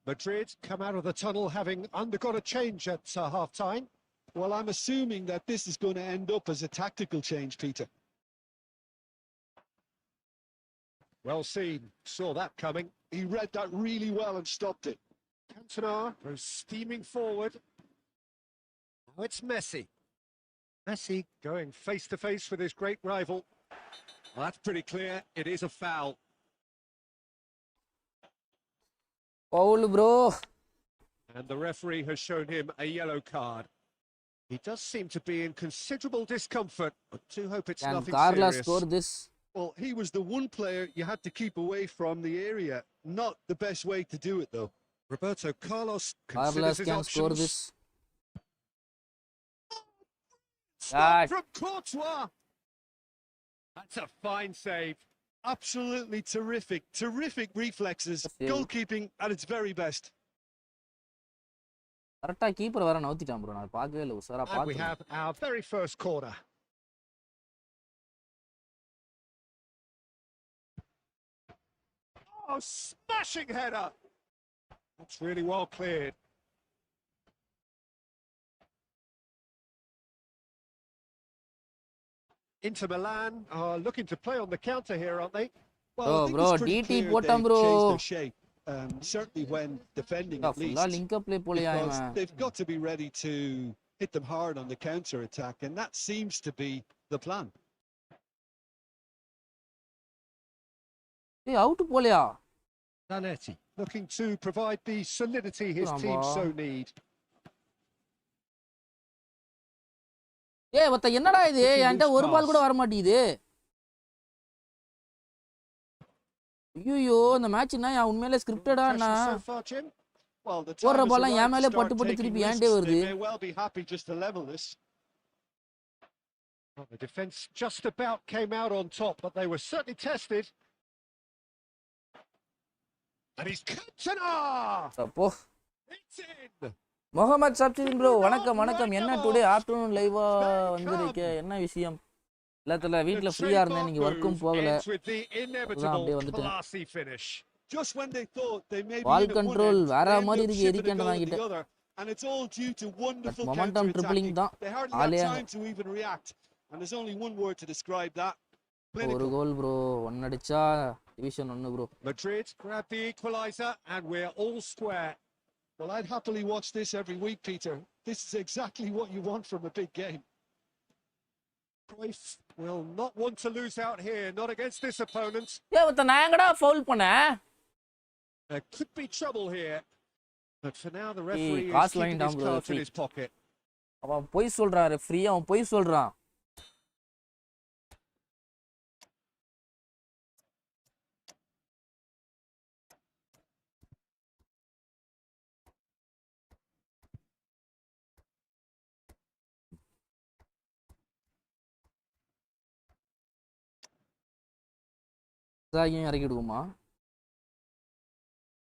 Madrid come out of the tunnel having undergone a change at half-time. Well, I'm assuming that this is going to end up as a tactical change, Peter. Well seen. Saw that coming. He read that really well and stopped it. Cantona goes steaming forward. Now it's Messi. Messi going face-to-face with his great rival. Well, that's pretty clear. It is a foul. Foul bro. And the referee has shown him a yellow card. He does seem to be in considerable discomfort. I do hope it's Can nothing Carla serious. score this? Well, he was the one player you had to keep away from the area. Not the best way to do it, though. Roberto Carlos Carlos considers his can options. score this. Stop from Courtois. That's a fine save. Absolutely terrific. Terrific reflexes. Save. Goalkeeping at its very best. கரெக்டா keeper வேற நவுத்திட்டான் bro நான் பார்க்கவே இல்லை உசாரா And we பார்த்து have our very first corner. Oh, smashing header. That's really well cleared. Inter Milan are looking to play on the counter here, aren't they? Well, I think bro, it's pretty DT clear போட்டான் they've bro. changed their shape. Certainly when defending at least. ஃபுல்லா link அப்ல போலையா Because இவன் they've got to be ready to hit them hard on the counter attack, and that seems to be the plan. ஏய் out போலையா Zanetti looking to provide the solidity his Come team on. so need. ஏய் வத்த என்னடா இது என்கிட்ட ஒரு பால் கூட வர மாட்டேங்குது ஐயோ இந்த மேட்ச் என்ன உண்மையிலே ஸ்கிரிப்டடா Impression நான் so far, Jim? Well, the போடுற time has பால்லாம் என் arrived to மேலே start பட்டு பட்டு taking திருப்பி risks. ஏன்டே வருது They may well be happy just to level this. Well, the defence just about came out on top, but they were certainly tested. And he's Cantona! அப்போ It's in! Mohammed சப்சின் bro வணக்கம் வணக்கம் என்ன today afternoon லைவா வந்திருக்க என்ன விஷயம் எல்லாத்துல வீட்ல ஃப்ரீயா இருந்தேன் நீங்க வர்க்கும் போகல Ends with the அதான் அப்படியே inevitable வந்துட்டேன் classy finish. Just when they thought they may be Ball in at one control end, வேற they end மாதிரி up இருக்கு shipping a எரிக்கேண்டனா goal at கிட்ட the other, and it's all due to wonderful momentum tripling counter-attacking. தான் They hardly ஆளே have time to even react, and there's only one word to describe that. ஒரு Clinical. கோல் bro one அடிச்சா division 1 bro Madrid grab the equaliser, and we're all square. Well, I'd happily watch this every week, Peter. This is exactly what you want from a big game. Cruyff will not want to lose out here, not against this opponent. ஏய் வத்த நான் எங்கடா foul பண்ணேன் There could be trouble here, but for now the ஏய் referee is காசு keeping வாங்கிட்டான் his bro cards in referee. his pocket. அவன் பொய் சொல்றான் ரெஃப்ரி, அவன் பொய் சொல்றான். இன்சாகியும் இறக்கி விடுவோமா?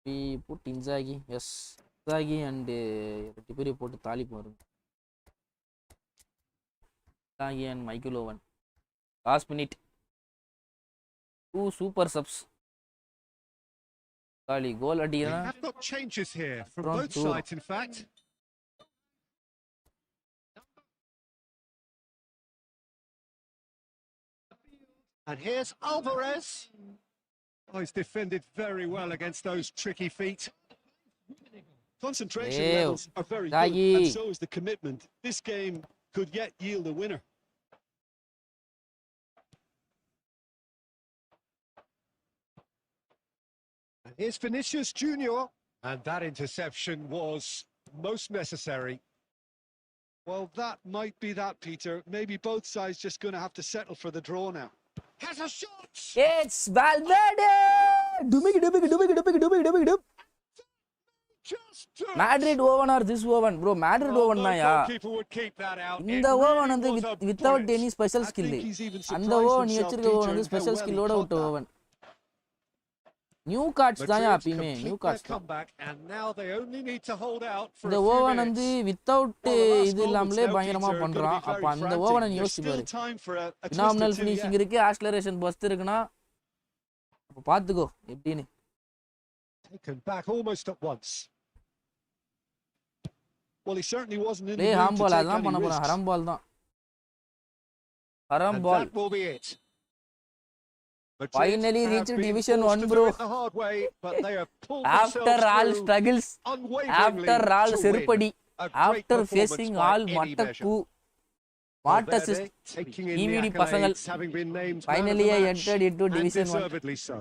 we put Inzaghi, S Inzaghi and 2 பேரையும் போட்டு தாளிப்பு வரும். Inzaghi and Michael Owen last minute 2 super subs. காலி கோல் We அடிக்கிறான். have got changes here from Front both two. sides, in fact. And here's Alvarez. Oh, he's defended very well against those tricky feet. Concentration Ew. levels are very good, Dagi. and so is the commitment. This game could yet yield a winner. And here's Vinicius Junior. And that interception was most necessary. Well, that might be that, Peter. Maybe both sides just going to have to settle for the draw now. Has a shot! It's Valverde! Dumik, dumik, dumik, dumik, dumik, dumik, dumik. Just do it. Madrid oven or this oven? Bro, Madrid Oh, oven no na ya. goalkeeper would keep that out. இந்த It oven really வந்து was a without bullet. any special I skill. think he's even அந்த surprised oven நீ himself, வச்சிருக்க oven Peter, வந்து how special well he ஸ்கில்லோட caught விட்ட that. Oven. New cards தான் Madrid எப்பயுமே complete new their cards தான். comeback, and now they only need to hold out for இந்த a few oven வந்து minutes. Without Well, the last இது moments இல்லாமலே now, பயங்கரமா Peter, are gonna பண்றான். be very அப்ப அந்த frantic. ஓவனை நீ There's யோசிச்சு still பாரு. time for a twist or phenomenal two finishing yet. இருக்கு, ஆக்ஸலரேஷன் பஸ்ட் இருக்குன்னா அப்ப பாத்துக்கோ எப்படின்னு. Taken back almost at once. Well, he certainly wasn't in day the mood ham to ball take அதான் any பண்ண போறான். risks. ஹரம் பால் தான். Haram And ball. that will be it. Madrid Finally have reached been Division forced 1, to bro. do it the hard way, but they have pulled After themselves all through struggles, unwaveringly after all to win. செருப்படி, A great after performance facing by all any மட்ட measure. கூ மாட்ட Valverde taking in the EVD பசங்கள் accolades, having been named man of finally the I match, entered into and Division 1. deservedly so.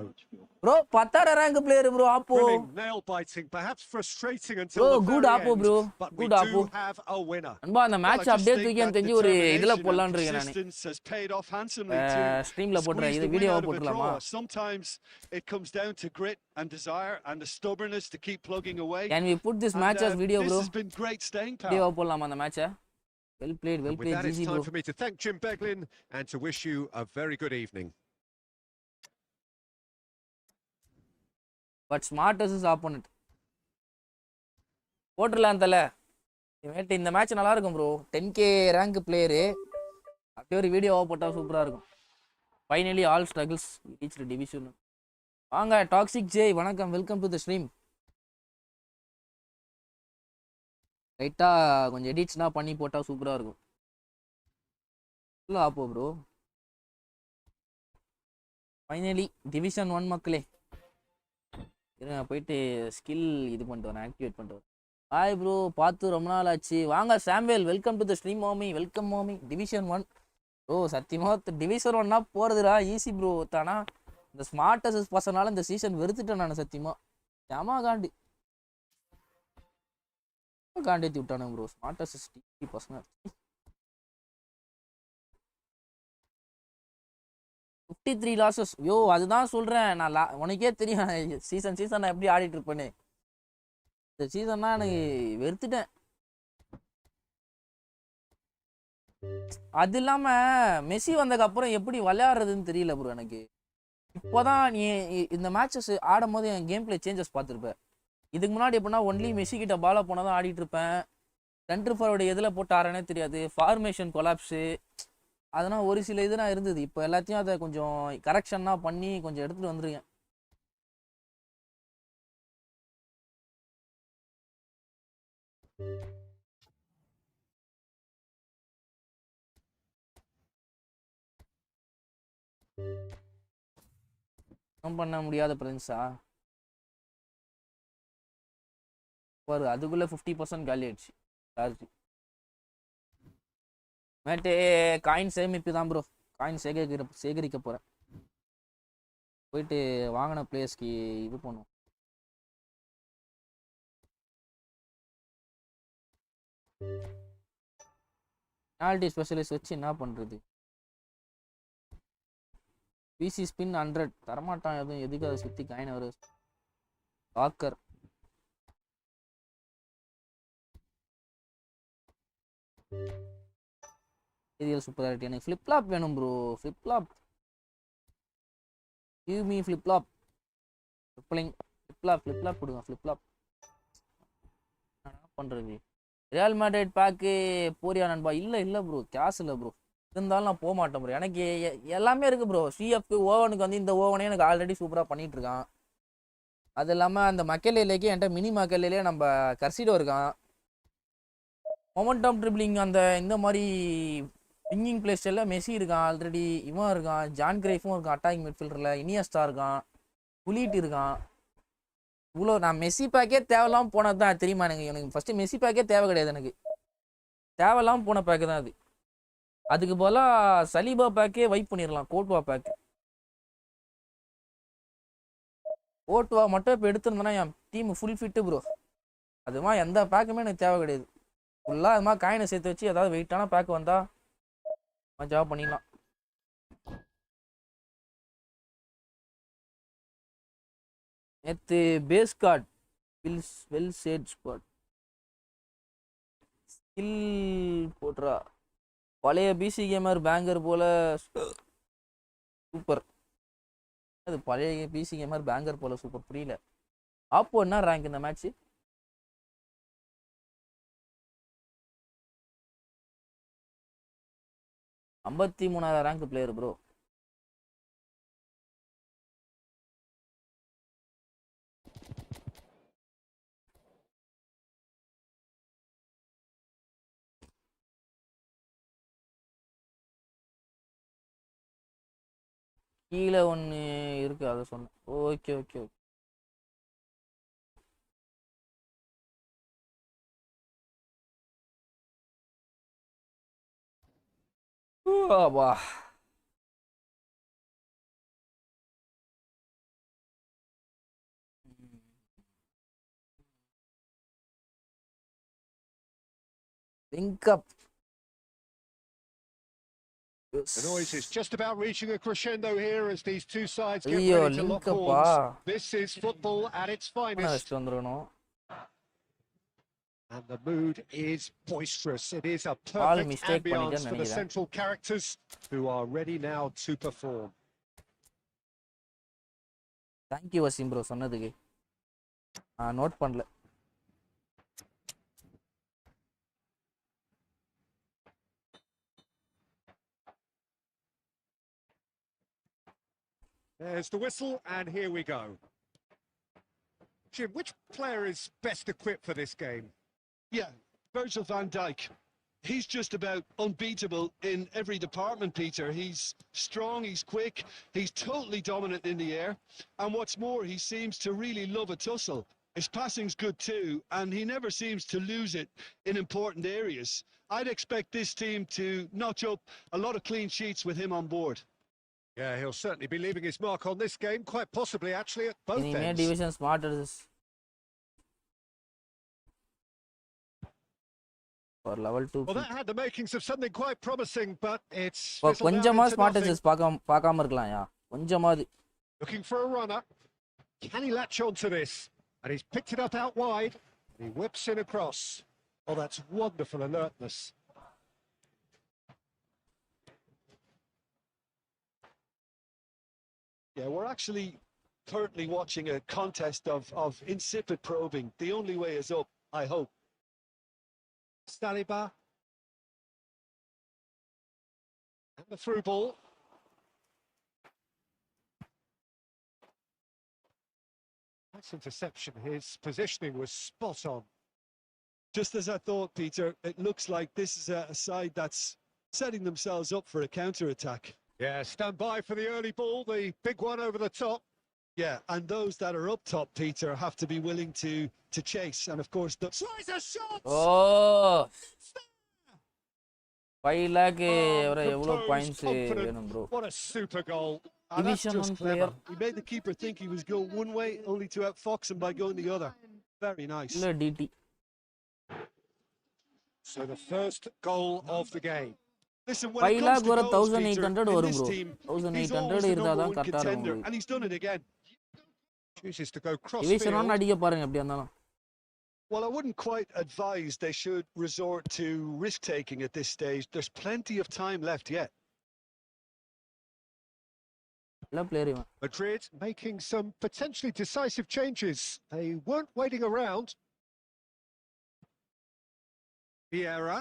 Bro 10th rank player bro ஆப்போ. Thrilling, nail-biting, perhaps frustrating until Bro the good very ஆப்போ end, bro. but we Good do ஆப்போ. have a winner. அன்பா அந்த Well, I match just update think தூக்கி that தெரிஞ்சு ஒரு இதுல determination and போடலாம்னு இருக்கேன் நானு. persistence has paid off handsomely to ஸ்ட்ரீம்ல போடுற squeeze இது the win வீடியோவா out of a போட்டுடலாமா? draw. Sometimes it comes down to grit and desire and the stubbornness to keep plugging away. Can we put this And, match as video this bro? has been great staying power. வீடியோவா போடலாமா அந்த மேட்சை? Well played And with that, it's GG time bro. for me to thank Jim Beglin and to wish you a very good evening. But smartest is opponent. போட்டுடலாம் தல. இவன்ட்ட இந்த match நல்லா இருக்கும் ப்ரோ. 10k rank player. அப்படியே ஒரு வீடியோவா போட்டா சூப்பரா இருக்கும். Finally all struggles reached division. வாங்க டாக்ஸிக் ஜே வணக்கம், வெல்கம் டு தி ஸ்ட்ரீம். ரைட்டா கொஞ்சம் எடிட்ஸ்னா பண்ணி போட்டா சூப்பரா இருக்கும். இல்ல ஆப்போ ப்ரோ. ஃபைனலி டிவிஷன் 1 மக்களே. நான் போயிட்டு ஸ்கில் இது பண்ணிட்டு வரேன், ஆக்டிவேட் பண்ணிட்டு வரேன். ஹாய் ப்ரோ, பார்த்து ரொம்ப நாள் ஆச்சு. வாங்க Samuel, welcome to the stream மாமி, வெல்கம் மாமி. டிவிஷன் 1 ப்ரோ, சத்தியமாக டிவிஷன் 1னா போகிறதுடா ஈஸி ப்ரோ. தானா இந்த ஸ்மார்ட்டஸ்ட் பசனால இந்த சீசன் வெறுத்துட்டேன் நான் சத்தியமாக. ஏமா காண்டி காண்டேத்தி விட்டானுங்க ப்ரோ ஸ்மார்ட்டஸ்ட் பசங்க. 53 லாசஸ். யோ அதுதான் சொல்கிறேன் நான். உனக்கே தெரியும் சீசன் நான் எப்படி ஆடிட்டு இருப்பேன்னு. இந்த சீசன்னா எனக்கு வெறுத்துட்டேன். அது இல்லாமல் மெஸ்ஸி வந்ததுக்கப்புறம் எப்படி விளையாடுறதுன்னு தெரியல ப்ரோ எனக்கு. இப்போதான் நீ இந்த மேட்சஸ் ஆடும் போது என் கேம் பிளே சேஞ்சஸ் பார்த்துருப்பேன். இதுக்கு முன்னாடி எப்படின்னா ஒன்லி மெஸ்ஸி கிட்ட பாலை போனால் தான் ஆடிட்டு இருப்பேன். சென்டர் ஃபார்வர்டு எதில் போட்டு ஆடுறேனே தெரியாது. ஃபார்மேஷன் கொலாப்ஸு அதெல்லாம் ஒரு சில இதெல்லாம் இருந்தது. இப்போ எல்லாத்தையும் அதை கொஞ்சம் கரெக்ஷன்லாம் பண்ணி கொஞ்சம் எடுத்துகிட்டு வந்துருக்கேன். பண்ண முடியாத பிரின்ஸா பாரு, அதுக்குள்ள 50% காலி ஆயிடுச்சு சார்ஜ். மேட்டே காயின் சேமிப்பு தான் ப்ரோ. காயின் சேகரிக்க போகிறேன். போயிட்டு வாங்கின பிளேஸ்க்கு இது பண்ணுவோம். penalty specialist வச்சு என்ன பண்றது? பிசி ஸ்பின் 100 தரமாட்டான். எதுவும் எதுக்கு அதை சுத்தி காயின வரும்? வாக்கர் சீரியல் சூப்பராலிட்டி. எனக்கு ஃபிளிப் ஃப்ளாப் வேணும் ப்ரோ. Flip flop give me flip flop. Flip flop கொடுங்க. ஃபிளிப் ஃப்ளாப் என்ன பண்றது? ரியல் மேட்ரிட் பேக்கு போறியா நண்பா? இல்லை ப்ரோ, கேஷ் இல்லை ப்ரோ. இருந்தாலும் நான் போக மாட்டேன் ப்ரோ. எனக்கு எல்லாமே இருக்குது ப்ரோ. சிஎஃப்க்கு ஓவனுக்கு வந்து இந்த ஓவனே எனக்கு ஆல்ரெடி சூப்பராக பண்ணிட்டு இருக்கான். அது இல்லாமல் அந்த மக்களிலேயே என்கிட்ட மினி மக்களிலே நம்ம கர்சிடோ இருக்கான். மொமெண்டம் ட்ரிப்ளிங் அந்த இந்த மாதிரி விங்கிங் பிளேஸ்டரில் மெஸ்ஸி இருக்கான் ஆல்ரெடி. இவன் இருக்கான், ஜான் கிரைஃபும் இருக்கான் அட்டாக்கிங் மிட்ஃபீல்டரில். இனியஸ்டா இருக்கான், புலிட் இருக்கான். இவ்வளோ நான் மெஸ்ஸி பேக்கே தேவையில்லாமல் போனது தான் தெரியுமா? எனக்கு ஃபஸ்ட்டு மெஸ்ஸி பேக்கே தேவை கிடையாது. எனக்கு தேவையில்லாமல் போன பேக்கு தான் அது. அதுக்கு போல சலீபா பேக்கே வைப் பண்ணிடலாம். கோட்வா பேக்கு கோட்வா மட்டும் இப்போ எடுத்திருந்தேன்னா என் டீம் ஃபுல் ஃபிட்டு ப்ரோ. அதுமா எந்த பேக்குமே எனக்கு தேவை கிடையாது. ஃபுல்லாக அது மாதிரி காயினை சேர்த்து வச்சு ஏதாவது வெயிட்டான பேக் வந்தால் மஜாவாக பண்ணிடலாம். நேற்று பேஸ் கார்டு வெல் சேட் ஸ்குவாட் ஸ்கில் போட்ரா. பழைய பிசி கேமர் பேங்கர் போல சூப்பர். அது பழைய பிசி கேமர் பேங்கர் போல சூப்பர். புரியல. ஆப்போ என்ன ரேங்க் இந்த மேட்ச்? 53,000 rank player bro. கீழே ஒன்று இருக்கு, அதை சொன்னேன். Okay okay okay. வா link up. The noise is just about reaching a crescendo here as these two sides get ஐயோ ready to லிங்க் lock அப்பா. horns. This is football at its finest. வந்துடணும். And the mood is boisterous. It is a All perfect mistake ambience பண்ணிட்டேன்னு for the நினைக்கிறேன். central characters who are ready now to perform. Thank you Waseem bro சொன்னதுக்கு. Note பண்ணல. There's the whistle, and here we go. Jim, which player is best equipped for this game? Yeah, Virgil van Dijk. He's just about unbeatable in every department, Peter. He's strong, he's quick, he's totally dominant in the air. And what's more, he seems to really love a tussle. His passing's good too, and he never seems to lose it in important areas. I'd expect this team to notch up a lot of clean sheets with him on board. Yeah, he'll certainly be leaving his mark on this game, quite possibly actually at both இனிமே ends. Division smart for level 2. Well, that had the makings of something quite promising, but it's கொஞ்சமா smart nothing. Assess பார்க்காம இருக்கலாம்யா கொஞ்சமாது. Looking for a runner. Can he latch onto this? And he's picked it up out wide. He whips in across. Oh, that's wonderful alertness. Yeah, we're actually currently watching a contest of insipid probing. The only way is up, I hope. Saliba. And the through ball. Nice interception. His positioning was spot on. Just as I thought, Peter, it looks like this is a side that's setting themselves up for a counter-attack. Yeah, stand by for the early ball, the big one over the top. Yeah, and those that are up top, Peter, have to be willing to chase. And of course, the Tries a shot! Oh 5 lakh எவ்வளவு Composed, points confident. வேணும் ப்ரோ. What a super goal. and that's Division just 1 clever. player. He made the keeper think he was going one way, only to outfox him by going the other. Very nice. இல்ல DD So the first goal of the game. Listen, when it comes to goals, Peter, 1800 in this bro. team, 1800 he's always the இருந்தா number தான் one கரெக்ட்டா contender, இருக்கும். and he's done it again. Chooses to go cross division field. 1 அடிக்க பாருங்க எப்படி இருந்தாலும். Well, I wouldn't quite advise they should resort to risk-taking at this stage. There's plenty of time left yet. நல்ல player இவன். Madrid making some potentially decisive changes. They weren't waiting around. Vieira.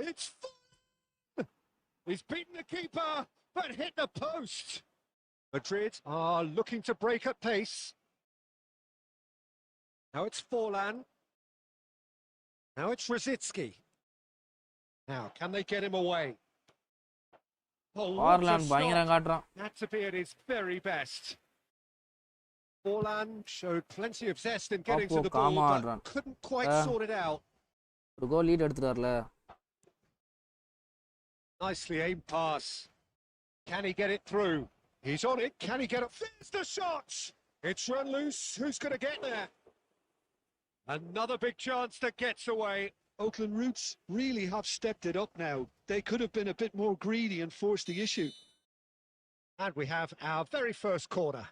It's fun. He's beaten the keeper, but hit the post. Madrid are looking to break at pace. Now it's Forlan. Now it's Rosicki. Now, can they get him away? Oh, what a Forlan stop. பயங்கரம் காட்றான். Had to be at his very best. Forlan showed plenty of zest in getting to the ball, but couldn't quite sort it out. ஒரு goal lead எடுத்துறாருல. Nicely aimed pass. Can he get it through? He's on it. Can he get it? There's the shot. It's run loose. Who's going to get there? Another big chance that gets away. Oakland Roots really have stepped it up now. They could have been a bit more greedy and forced the issue. And we have our very first corner.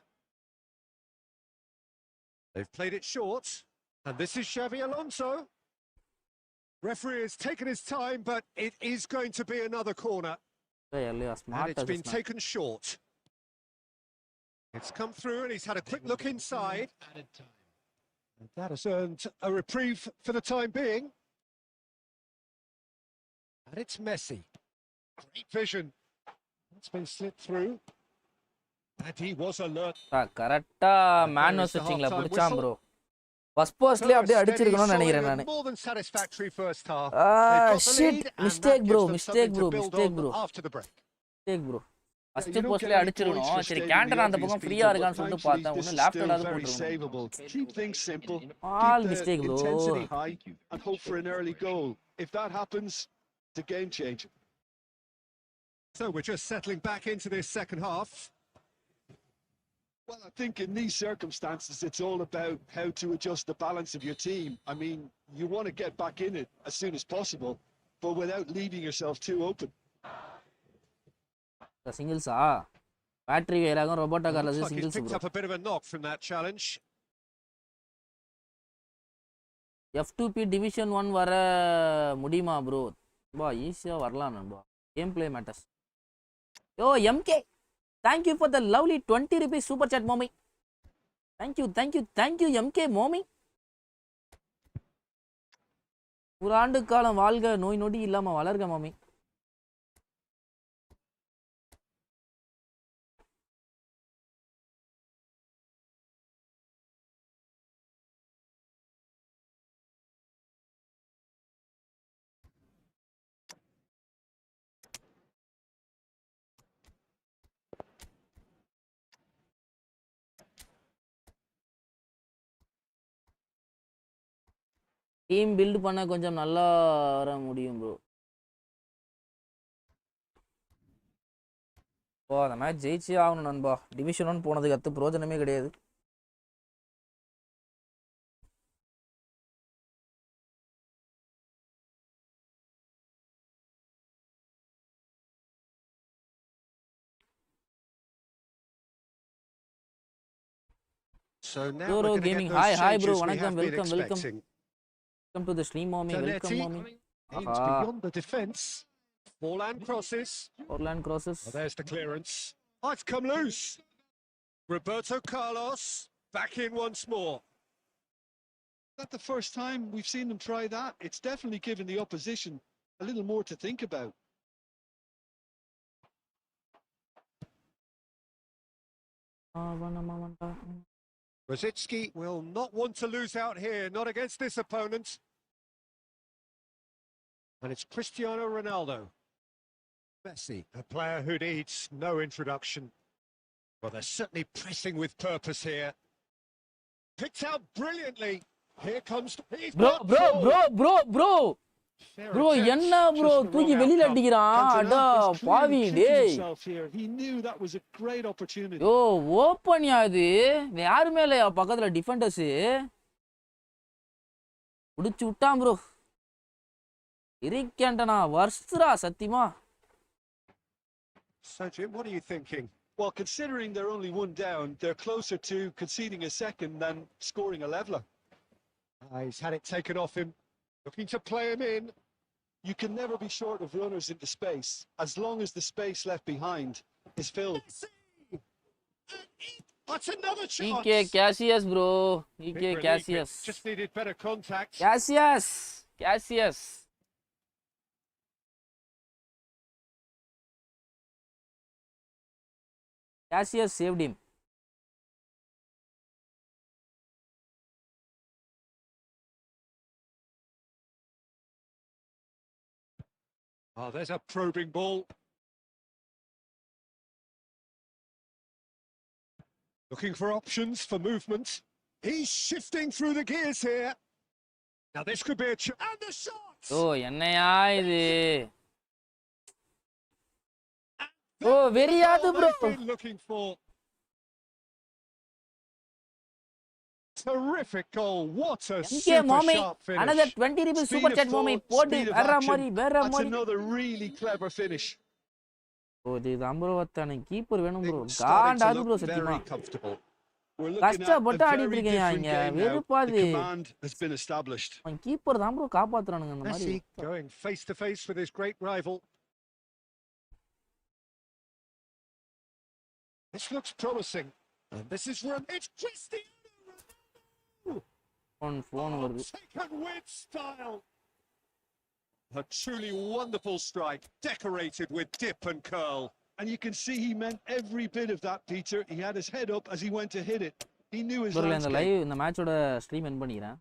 They've played it short. And this is Xavi Alonso. Referee has taken his time, but it is going to be another corner. And it's been taken short. It's come through and he's had a quick look inside. And that has earned a reprieve for the time being. And it's Messi. Great vision. It's been slipped through. And he was alert. கரெக்ட்டா man வச்சிங்களா புடிச்சான் bro. First போஸ்ட்லயே அப்படியே அடிச்சிருக்கணும்னு நினைக்கிறேன் நான். More than satisfactory first half. Shit, mistake bro. Mistake bro. First போஸ்ட்லயே அடிச்சிரணும். சரி கேண்டர் அந்த பக்கம் ஃப்ரீயா இருக்கான்னு சொல்லிட்டு பார்த்தேன். ஒன்னு லெஃப்ட்ல அது போட்டுறணும். Keep things simple. All mistake bro. Intensity high and hope for an early goal. If that happens, it's a game changer. So we're just settling back into this second half. Well, I think in these circumstances, it's all about how to adjust the balance of your team. I mean, you want to get back in it as soon as possible, but without leaving yourself too open. The singles battery வேறாகும் ரோபோட்டா Carlos singles picked up a bit of a knock from that challenge. F2P division 1 வர முடியுமா bro? பா ஈஸியா வரலாம் நண்பா. Game play matters. Yo MK, thank you for the lovely 20 rupees super chat mommy. Thank you MK mommy. ஒரு ஆண்டு காலம் வாழ்க, நோய் நொடி இல்லாம வளர்க மாமி. டீம் பில்ட் பண்ண கொஞ்சம் நல்லா வர முடியும் ப்ரோ. ஓ அந்த மேட்ச் ஜெயிச்சே ஆகணும் நண்பா. டிவிஷன் 1 போனதுக்கு அடுத்து பிரயோஜனமே கிடையாது. So now Euro we're Gaming, hi bro, we welcome, have been welcome. expecting. Welcome to the stream mommy, welcome mommy. It's beyond the defence. Forlan crosses. Forlan crosses. Oh, there's the clearance. Oh, it's come loose. Roberto Carlos back in once more. Is that the first time we've seen them try that? It's definitely given the opposition a little more to think about. Rosicki will not want to lose out here, not against this opponent. And it's Cristiano Ronaldo. Messi, a player who needs no introduction. Well, they're certainly pressing with purpose here. Picked out brilliantly. Here comes... Bro, என்ன bro தூக்கி வெளியில அடிக்குறான். அடா பாவி டேய். He knew that was a great opportunity. யோ ஓபன்யா இது. யாருமே இல்லையா பக்கத்துல டிஃபெண்டர்ஸ். புடிச்சு விட்டான் bro. இருக்கேன்டா வர்ஸ்ட்ரா சத்தியமா. So, Jim, what are you thinking? Well, considering they're only one down, they're closer to conceding a second than scoring a leveler. He's had it taken off him. Looking to play him in. You can never be short of runners into space, as long as the space left behind is filled. That's another chance. EK Cassius bro. EK Big relief, Cassius. it just needed better contact. Cassius. Cassius. Cassius saved him. Oh, there's a probing ball. Looking for options for movement. He's shifting through the gears here. Now this could be a and the shot. Oh, என்னையா இது? Oh, very hard bro. Looking for terrific goal. What a super mommy. sharp finish. Another 20 rupees Speed super of chat mommy. thought, போடு speed of வேற action. மாதிரி வேற That's மாதிரி. another really clever finish. ஓ இது அம்பரவத்தானே கீப்பர் வேணும் bro. Things starting to காண்டாது ப்ரோ look சத்தியமா. very comfortable. We're looking at a கஷ்டப்பட்டு ஆடிட்டு very இருக்கேன் different இங்க. game now. The வெறுப்பாது. command has been established. அவன் கீப்பர் தான் ப்ரோ காப்பாத்துறானுங்க அந்த மாதிரி. Messi going face to face with his great rival. This looks promising. And this is run. It's Cristiano phone வருது. taken with style. A truly wonderful strike, decorated with dip and curl. And you can see he meant every bit of that, Peter. He had his head up as he went to hit it. He knew his இந்த landscape. Live இந்த மேட்சோட stream end பண்ணிக்கிறேன்.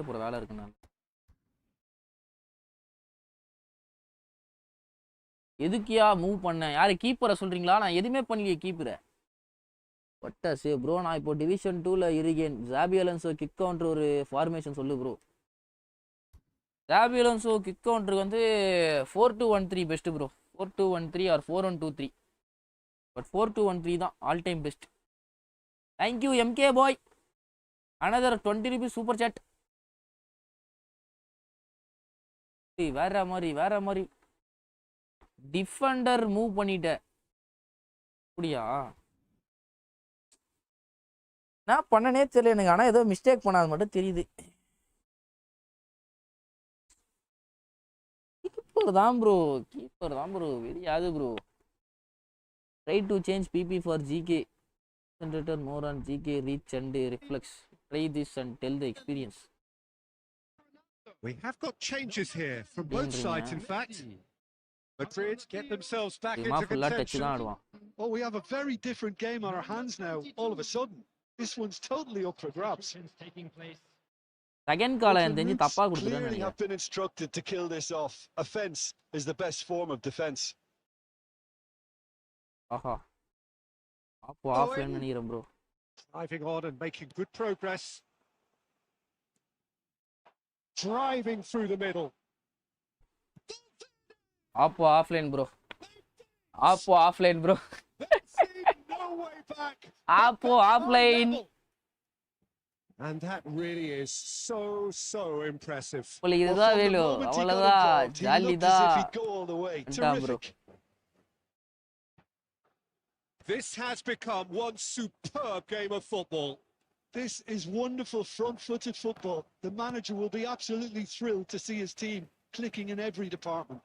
போற வேலை இருக்கு நான். எதுக்கியா move பண்ண? யாரு கீப்பரை சொல்றீங்களா? நான் எதுவுமே பண்ணலையே கீப்பரை. வட்ட சே ப்ரோ நான் இப்போ டிவிஷன் 2ல இருக்கேன். ஜாபி அலன்சோ கிக் கவுண்டர் ஒரு ஃபார்மேஷன் சொல்லு ப்ரோ. ஜாபி அலன்சோ கிக் கவுண்டருக்கு வந்து 4-2-1-3 பெஸ்ட் ப்ரோ. 4-2-1-3 ஆர் 4-1-2-3. பட் 4-2-1-3 தான் all time best. Thank you MK பாய். Another 20 rupees super shot. வேற மாதிரி டிஃபெண்டர் மூவ் பண்ணிட்ட அப்படியா? நான் பண்ணனே தெரியல எனக்கு. ஆனால் ஏதோ மிஸ்டேக் பண்ணாது மட்டும் தெரியுது. கீப்பர் தான் ப்ரோ வெரியாது ப்ரோ. ட்ரை டு சேஞ்ச் பிபி for GK concentrated more on GK reach and reflex. Try this and tell the experience. We have got changes here from both sides, in fact. Madrid get themselves back into contention. Oh, we have a very different game on our hands now, all of a sudden. This one's totally up for grabs. Second call and then தப்பா Clearly கொடுத்துட்டாங்க. have been instructed to kill this off. Offense is the best form of defense. ஆஹா அப்போ of line நினைக்கிறேன் bro. Driving on and making good progress. Driving through the middle. அப்போ offline bro. No way back. அப்போ offline. And that really is so impressive. உங்களுக்கு இதுதான் வேணும். அவ்வளவுதான் jolly தான். Go all the way. Bro. This has become one superb game of football. This is wonderful front-footed football. The manager will be absolutely thrilled to see his team clicking in every department.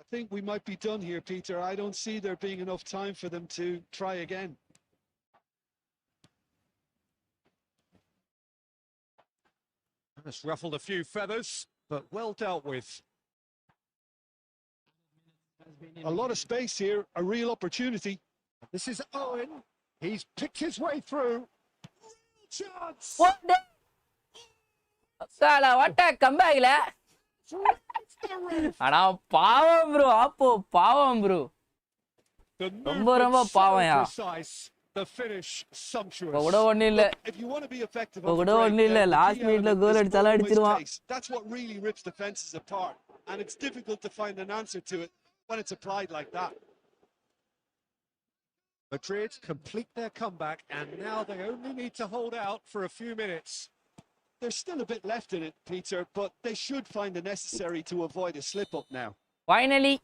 I think we might be done here, Peter. I don't see there being enough time for them to try again. Has ruffled a few feathers, but well dealt with. A lot of space here, a real opportunity. This is Owen. He's picked his way through. Real chance. சாலா வாட்ட கம்பேக்ல. ஆனா பாவம் bro. அப்போ பாவம் bro. ரொம்ப பாவம்யா. The finish sumptuous. கூட ஒண்ணு இல்ல. If you want to be effective, last மினிட்ல கோல் அடிச்சால அடிச்சிருவான். That's what really rips defenses apart, and it's difficult to find an answer to it when it's applied like that. Madrid complete their comeback, and now they only need to hold out for a few minutes. there's still a bit left in it, Peter, but they should find the necessary to avoid a slip-up now. Finally.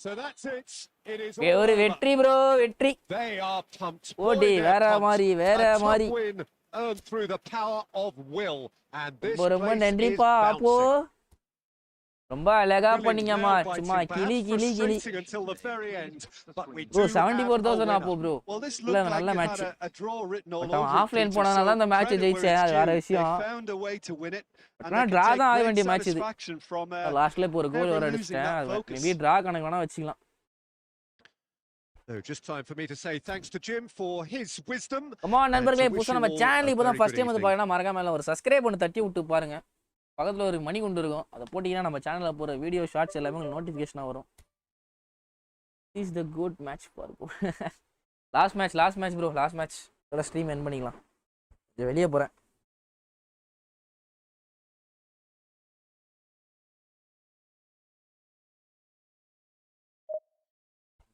So that's it. It is all ஒரு over. வெற்றி bro, வெற்றி. They are pumped. ஓடி Boy, they're வேற pumped. மாதிரி, A வேற மாதிரி. top win earned through the power of will. And this ரொம்ப place is நன்றிப்பா அப்போ. bouncing. ரொம்ப அழகா Brilliant பண்ணீங்கம்மா. nail-biting, சும்மா perhaps கிளி. frustrating until the very end, but we bro do have 74,000 a அப்போ winner. ப்ரோ. Well, this இல்ல looked like நல்ல it match. had a draw written all but அவன் over it, ஆஃப்லைன் Peter, போனனால தான் so அந்த match credit where ஜெயிச்சேன். it's அது வேற due. They விஷயம். found a way to win it, and ஆனா they டிரா can தான் ஆக take வேண்டிய great மேட்ச் இது. satisfaction from லாஸ்ட்ல இப்போ ஒரு கோல் never வர losing அடிச்சிட்டேன். that focus. மேபி டிரா கணக்கு வேணா வச்சுக்கலாம். So just time for me to say thanks to Jim for his wisdom. Comma நண்பர்களே, wish புதுசா you நம்ம all சேனல் a இப்போ தான் very ஃபர்ஸ்ட் good டைம் வந்து evening. பாருங்க, மறக்காம ஒரு சப்ஸ்கிரைப் பண்ணி தட்டி விட்டு பாருங்க. பக்கத்துல ஒரு மணி குண்டு இருக்கும், அதை போட்டீங்கன்னா நம்ம சேனல்ல போற வீடியோ ஷார்ட்ஸ் எல்லாமே உங்களுக்கு நோட்டிஃபிகேஷனா வரும். Is the good match for last match bro, last match. இதோட ஸ்ட்ரீம் எண்ட் பண்ணிக்கலாம். கொஞ்சம் வெளியே போறேன்.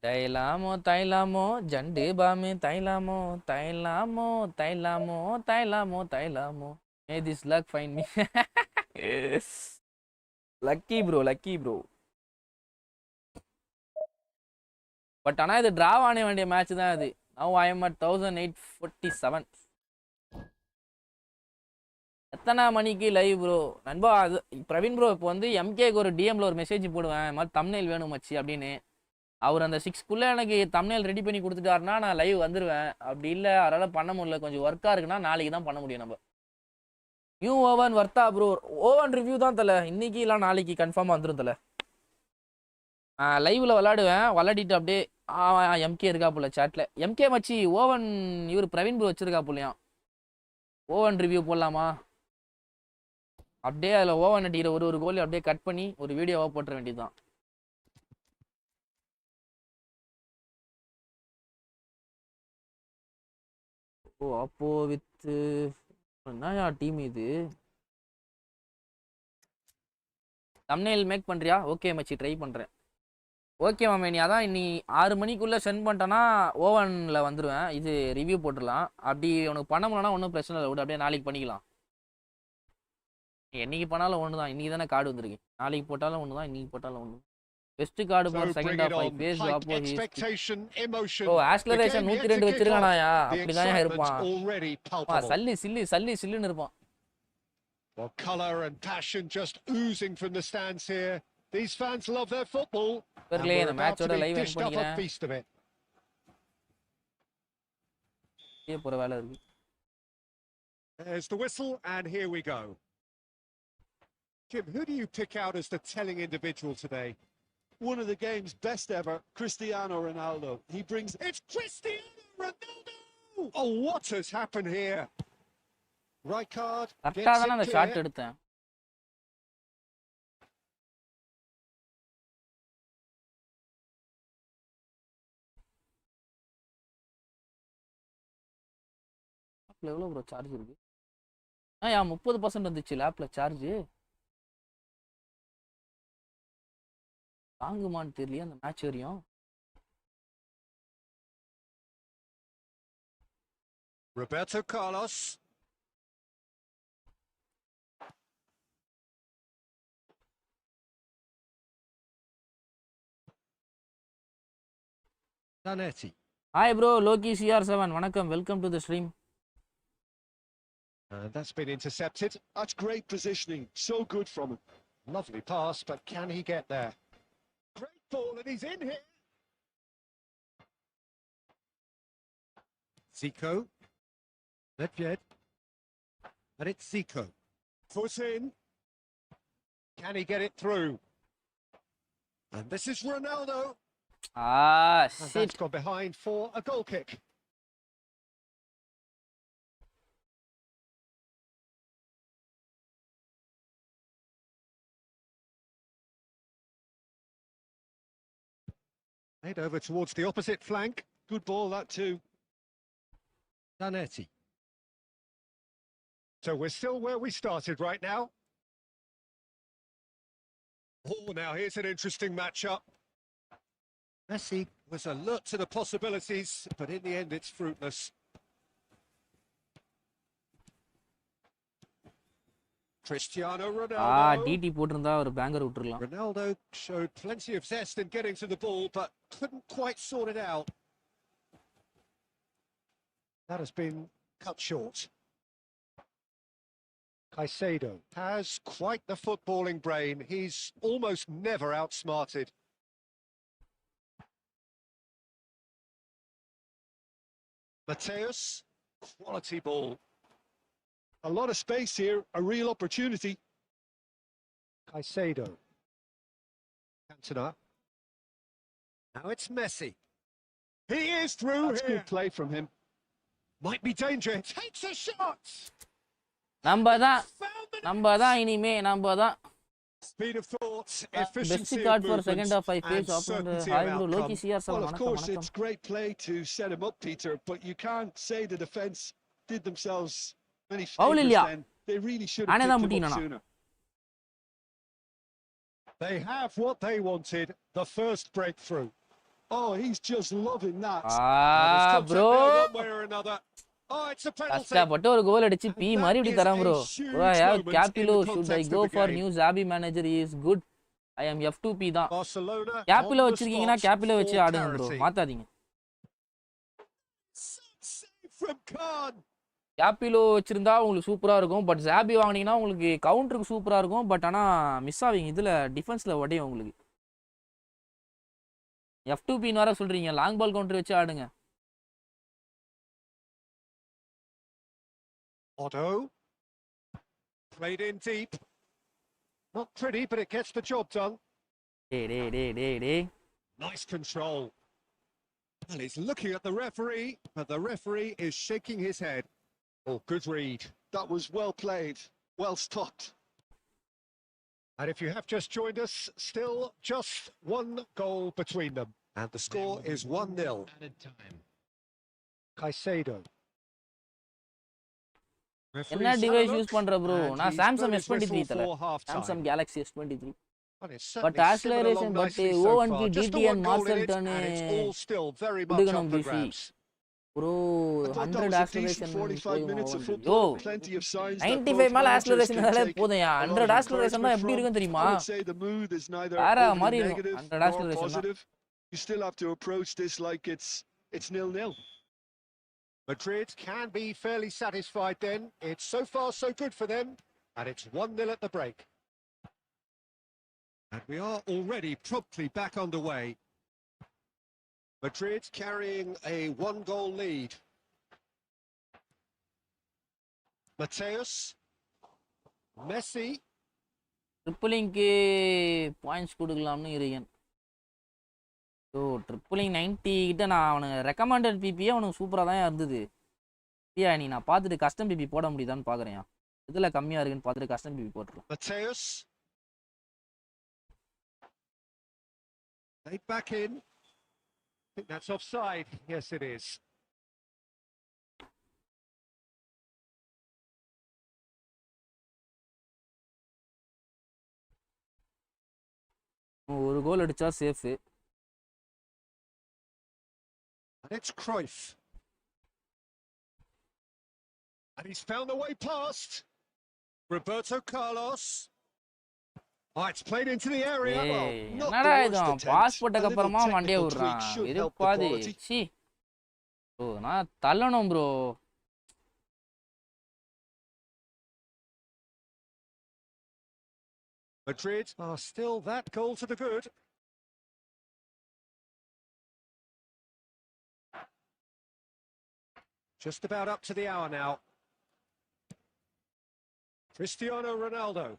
தைலாமோ ஜண்டு பாமு தைலாமோ may this luck find me. Lucky bro. But ஆனால் இது டிராவ் ஆன வேண்டிய மேட்ச் தான் இது. Now I am at 1847. எத்தனை மணிக்கு லைவ் ப்ரோ? நண்பா அது பிரவீன் ப்ரோ இப்போ வந்து எம்கேக்கு ஒரு டிஎம்ல ஒரு மெசேஜ் போடுவேன், இந்த மாதிரி தம்ப்நெயில் வேணும் மச்சி அப்படின்னு. அவர் அந்த 6க்குள்ளே எனக்கு தம்ப்நெயில் ரெடி பண்ணி கொடுத்துட்டாருன்னா நான் லைவ் வந்துடுவேன். அப்படி இல்லை அவரால் பண்ண முடியல, கொஞ்சம் ஒர்க்காக இருக்குன்னா நாளைக்கு தான் பண்ண முடியும். நம்ம நியூ ஓவன் வர்த்தா ப்ரோ? ஓவன் ரிவ்யூ தான் தலை, இன்னைக்கு இல்லை நாளைக்கு கன்ஃபார்மாக வந்துடும் தலை. லைவில் விளாடிட்டு அப்படியே எம்கே இருக்காப்புல சேட்டில். எம்கே மச்சி ஓவன் இவர் பிரவீன் ப்ரோ வச்சிருக்காப்புலையாம். ஓவன் ரிவ்யூ போடலாமா? அப்படியே அதில் ஓவன் அடிக்கிற ஒரு கோல் அப்படியே கட் பண்ணி ஒரு வீடியோவாக போட்டுற வேண்டியதுதான். ஓ அப்போ வித்து என்னயா டீம் இது? தம்ப்நெயில் மேக் பண்ணுறியா? ஓகே மச்சி, ட்ரை பண்ணுறேன். ஓகே மாமே, நீ அதான் நீ 6 மணிக்குள்ளே சென்ட் பண்ணிட்டேன்னா ஓவனில் வந்துடுவேன். இது ரிவ்யூ போட்டுடலாம். அப்படி உனக்கு பண்ண முடியலன்னா ஒன்றும் பிரச்சனை இல்லை, விட அப்படியே நாளைக்கு பண்ணிக்கலாம். என்னைக்கு பண்ணாலும் ஒன்று தான். இன்றைக்கி தானே கார்டு வந்துருக்கு. நாளைக்கு போட்டாலும் ஒன்று தான், இன்றைக்கி போட்டாலும் ஒன்று. Best card for second half 5 base ஆப்போ. ஓ ஆக்ஸலரேஷன் 102 வச்சிருக்கானாயா? அப்படிதான் இருப்பான். சல்லின்னு இருப்பான். Well, colour and passion just oozing from the stands here. These fans love their football. And we're about to be dished up a feast of it. There's the whistle, and here we go. Jim, who do you pick out as the telling individual today? One of the game's best ever, Cristiano Ronaldo. He brings... It's Cristiano Ronaldo! Oh, what has happened here? Right card. கரெக்டாக தானே அந்த shot எடுத்தேன். எவ்வளோ bro charge இருக்கு? 30% வந்துச்சு லேப்ல charge. தாங்குமான்னு தெரியல அந்த மேட்ச் வரையும். Roberto Carlos. Zanetti. Hi bro, Loki CR7. வணக்கம், welcome to the stream. That's been intercepted. That's great positioning. So good from him. Lovely pass, but can he get there? Great ball, and he's in here. Zico. Nedved. And it's Zico. Foot in. Can he get it through? And this is Ronaldo. And shit. that's gone behind for a goal kick. Head over towards the opposite flank. Good ball, that too. Zanetti. So we're still where we started right now. Oh, now here's an interesting matchup. Messi was alert to the possibilities, but in the end it's fruitless. Cristiano டிடி போட்டிருந்தா ஒரு banker விட்டுறலாம். Ronaldo showed plenty of zest in getting to the ball, but couldn't quite sort it out. That has been cut short. Caicedo has quite the footballing brain. He's almost never outsmarted. Mateus, quality ball. A lot of space here, a real opportunity. Caicedo. Cantona. Now it's Messi. He is through That's here. good play from him. Might be danger. Takes a shot. நம்ம தான் Found the இனிமே நம்ம தான். speed of thought, Best efficiency of card for movement, second half 5 page and open. certainty Hi of bro, Loki outcome. CR Well, of வணக்கம் course, வணக்கம். it's great play to set him up, Peter, but you can't say the defence did themselves many Foul favours இல்லையா? then. They really should Aney have தான் picked him up முட்டினானா? sooner. They have what they wanted, the first breakthrough. Oh, he's just loving that. Well, there's contact bro. there one way or another. Oh, it's a penalty. கஷ்டப்பட்டு ஒரு கோல் அடிச்சு B மாதிரி இப்படி தரான் bro. Bro, I have moment Capillo. in the Should I context go of the for game. new Zabi manager? He is good. I am F2P தான். Barcelona Capillo on the வச்சிருக்கீங்கன்னா spot Capillo வச்சு for ஆடுங்க bro. parity. மாத்தாதீங்க. Save from Khan. Capillo வச்சிருந்தா உங்களுக்கு சூப்பரா இருக்கும். But Zabi வாங்குனீங்கன்னா உங்களுக்கு கவுண்டருக்கு சூப்பரா இருக்கும். பட் ஆனா மிஸ் ஆவீங்க. இதுல டிஃபென்ஸ்ல உடையும் உங்களுக்கு. F2P ன்னு வர சொல்றீங்க. லாங் பால் கவுண்டர் வச்சு ஆடுங்க. Otto. Played in deep. Not pretty, but it gets the job done. டேய். Nice control. And he's looking at the referee, but the referee is shaking his head. Oh, good read. That was well played, well stopped. And if you have just joined us, still just one goal between them. And the score is 1-0. Caicedo. என்ன device use பண்ற bro? நான் Samsung S23 தல. Samsung. Samsung Galaxy S23. But But acceleration, but O1 की DT and Marcel turn it's all still very much குடுக்கணும் up for BC. grabs. Bro, I thought that 100 was a decent acceleration 45 minutes of yo football. Plenty of signs that 95 both மேல managers acceleration can இருந்தாலே take போதும்யா. a lot 100 of acceleration தான் encouragement எப்படி இருக்குன்னு from. தெரியுமா? I would say the mood is neither வேற overly மாதிரி இருக்கும். negative 100 nor acceleration தான். positive. You still have to approach this like it's 0-0. Madrid can be fairly satisfied then. It's so far so good for them. And it's 1-0 at the break. And we are already promptly back underway. Madrid carrying a one-goal lead. Mateus. Messi. ட்ரிப்பிளிங்க்கு points கொடுக்கலாம்னு இருக்கேன். So ட்ரிப்பிளிங் 90 கிட்ட நான் அவனுக்கு recommended பிபியே அவனுக்கு சூப்பராக தான் இருந்தது. சரியா நீ நான் பார்த்துட்டு கஸ்டம் பிபி போட முடியுதான்னு பார்க்குறேன். இதில் கம்மியாக இருக்குன்னு பார்த்துட்டு கஸ்டம் பிபி போட்டுருவோம். Mateus. Laid back in. I think that's offside. Yes, it is. ஒரு கோல் அடிச்சா safe. And it's Cruyff. And he's found the way past. Roberto Carlos. Oh, it's played into the area. ஏய் not என்னடா the இது worst attempt. பாஸ்போர்ட்டுக்கு A little அப்புறமா Monday technical விடுறான். tweak should help the இருப்பாது. quality. சி ஓ நான் தள்ளணும் bro. Madrid are still that goal to the good. Just about up to the hour now. Cristiano Ronaldo.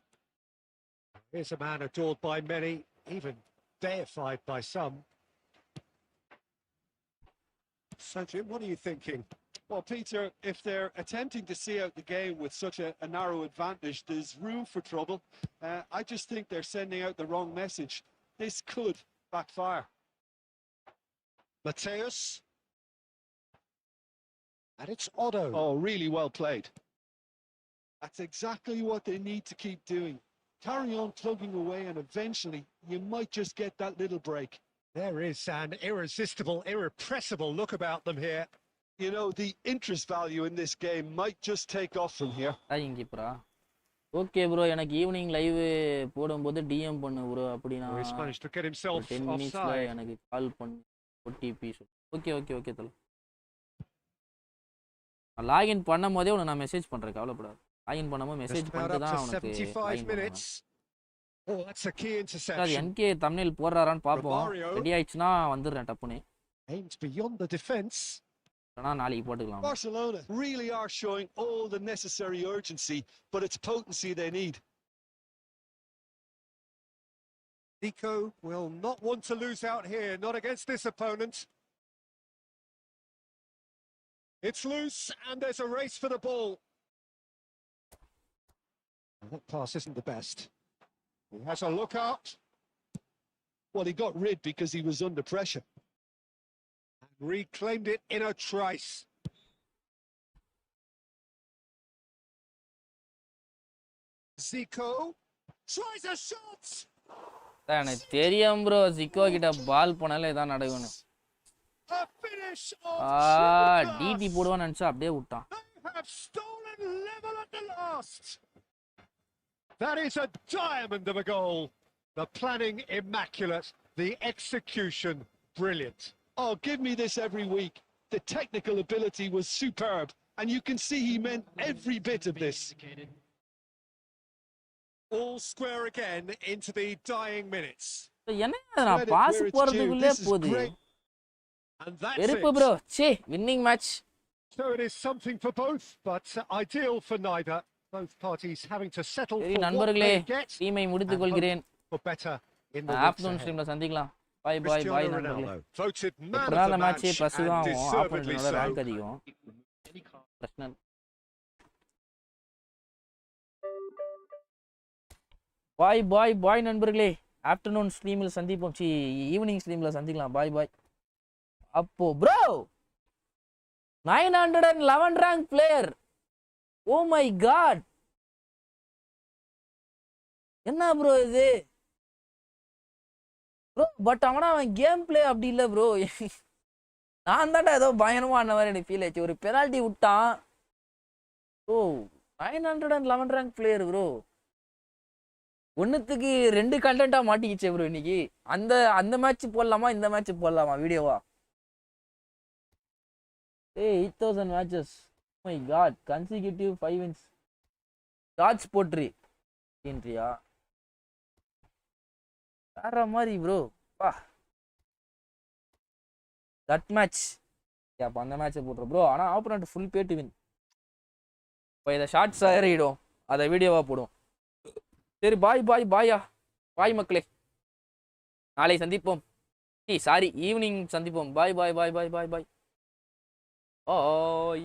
Here's a man adored by many, even deified by some. So, Jim, what are you thinking? Well, Peter, if they're attempting to see out the game with such a narrow advantage, there's room for trouble. I just think they're sending out the wrong message. This could backfire. Mateus. And it's Otto. Oh, really well played. That's exactly what they need to keep doing. Carry on plugging away and eventually you might just get that little break. There is an irresistible, irrepressible look about them here. You know, the interest value in this game might just take off from here. Time கீப்பரா okay bro, எனக்கு evening live போடும்போது DM பண்ணு ப்ரோ. அப்படின்னா Oh, he's managed to get ஒரு himself 10 மினிட்ஸ்ல offside. எனக்கு கால் பண்ணு, ஓடிபி சொல்லு. ஓகே ஓகே ஓகே தல. நான் லாகின் பண்ணும் போதே உனக்கு நான் மெசேஜ் பண்றேன், கவலைப்படாத. லாகின் பண்ணும்போது Just மெசேஜ் about பண்ணிட்டு up தான் to உனக்கு 75 லாகின் பண்ணுவேன். minutes. Oh, that's a key அது interception. என்கே தம்ப்நெயில் போடுறாரான்னு பார்ப்போம். Romario ரெடி ஆயிடுச்சுன்னா வந்துடுறேன் டப்புன்னு. aimed beyond the defence. ஆனால் நாளைக்கு போட்டுக்கலாம். Barcelona really are showing all the necessary urgency, but it's potency they need. Nico will not want to lose out here, not against this opponent. It's loose and there's a race for the ball. And that pass isn't the best. He has a look out. Well, he got rid because he was under pressure. And reclaimed it in a trice. Zico tries a shot. எனக்கு தெரியும் bro, ஜிக்கோ கிட்ட பால் போனாலே இதான் நடக்கும்னு. A finish of triple class. டிடி போடுவான்னு நினைச்சா அப்படியே விட்டான். They have stolen level at the last. That is a diamond of a goal. The planning immaculate, the execution brilliant. Oh, give me this every week. The technical ability was superb, and you can see he meant every bit of this. All square again into the dying minutes. என்ன நான் pass போறதுக்குள்ளே This is போகுது. great. And that's வெறுப்பு it. Bro. Say, winning match. So it is something for both, but ideal for neither. Both parties having to settle சரி for what நண்பர்களே, they get டீமை முடித்துக் and கொள்கிறேன். hope for better in the weeks afternoon ahead. ஸ்ட்ரீம்ல சந்திக்கலாம். Bye bye bye Cristiano நண்பர்களே. Ronaldo voted man of எப்படினால the match match plus தான் and ஆகும். deservedly ஆப்போனன்ட்னால ரேங்க் so. அதிகம். பிரச்சனை இல்ல. பாய் பாய் பாய் நண்பர்களே. ஆஃப்டர்நூன் ஸ்ட்ரீமில் சந்திப்போம். ஈவினிங் ஸ்ட்ரீமில் சந்திக்கலாம். Bye bye. அப்போ bro 911 rank player. Oh my God, என்ன ப்ரோ இது ப்ரோ? பட் அவன் கேம் பிளே அப்படி இல்லை ப்ரோ. நான் தான்டா ஏதோ பயணமான மாதிரி எனக்கு ஃபீல் ஆச்சு. ஒரு பெனால்ட்டி விட்டான். ஓ 911 ரேங்க் பிளேயர் ப்ரோ. ஒன்றுத்துக்கு 2 கண்டென்ட்டாக மாட்டிக்கிச்சே ப்ரோ இன்னைக்கு. அந்த மேட்ச் போடலாமா, இந்த மேட்ச் போடலாமா வீடியோவா? 8,000 matches. My god, consecutive 5 wins. டாட்ஸ் போட்ரி இன்ட்ரியா வேற மாதிரி ப்ரோ. பா தட் மேட்ச். அப்போ அந்த மேட்சை போட்டுரு ப்ரோ. ஆனால் opponent full pay to win. இப்போ இதை ஷார்ட்ஸ் ஏறிடும், அதை வீடியோவாக போடும். சரி பாய் பாய் பாயா. பாய் மக்களே, நாளை சந்திப்போம். சாரி, ஈவினிங் சந்திப்போம். பாய் பாய் பாய் பாய் பாய் பாய். ஓய்.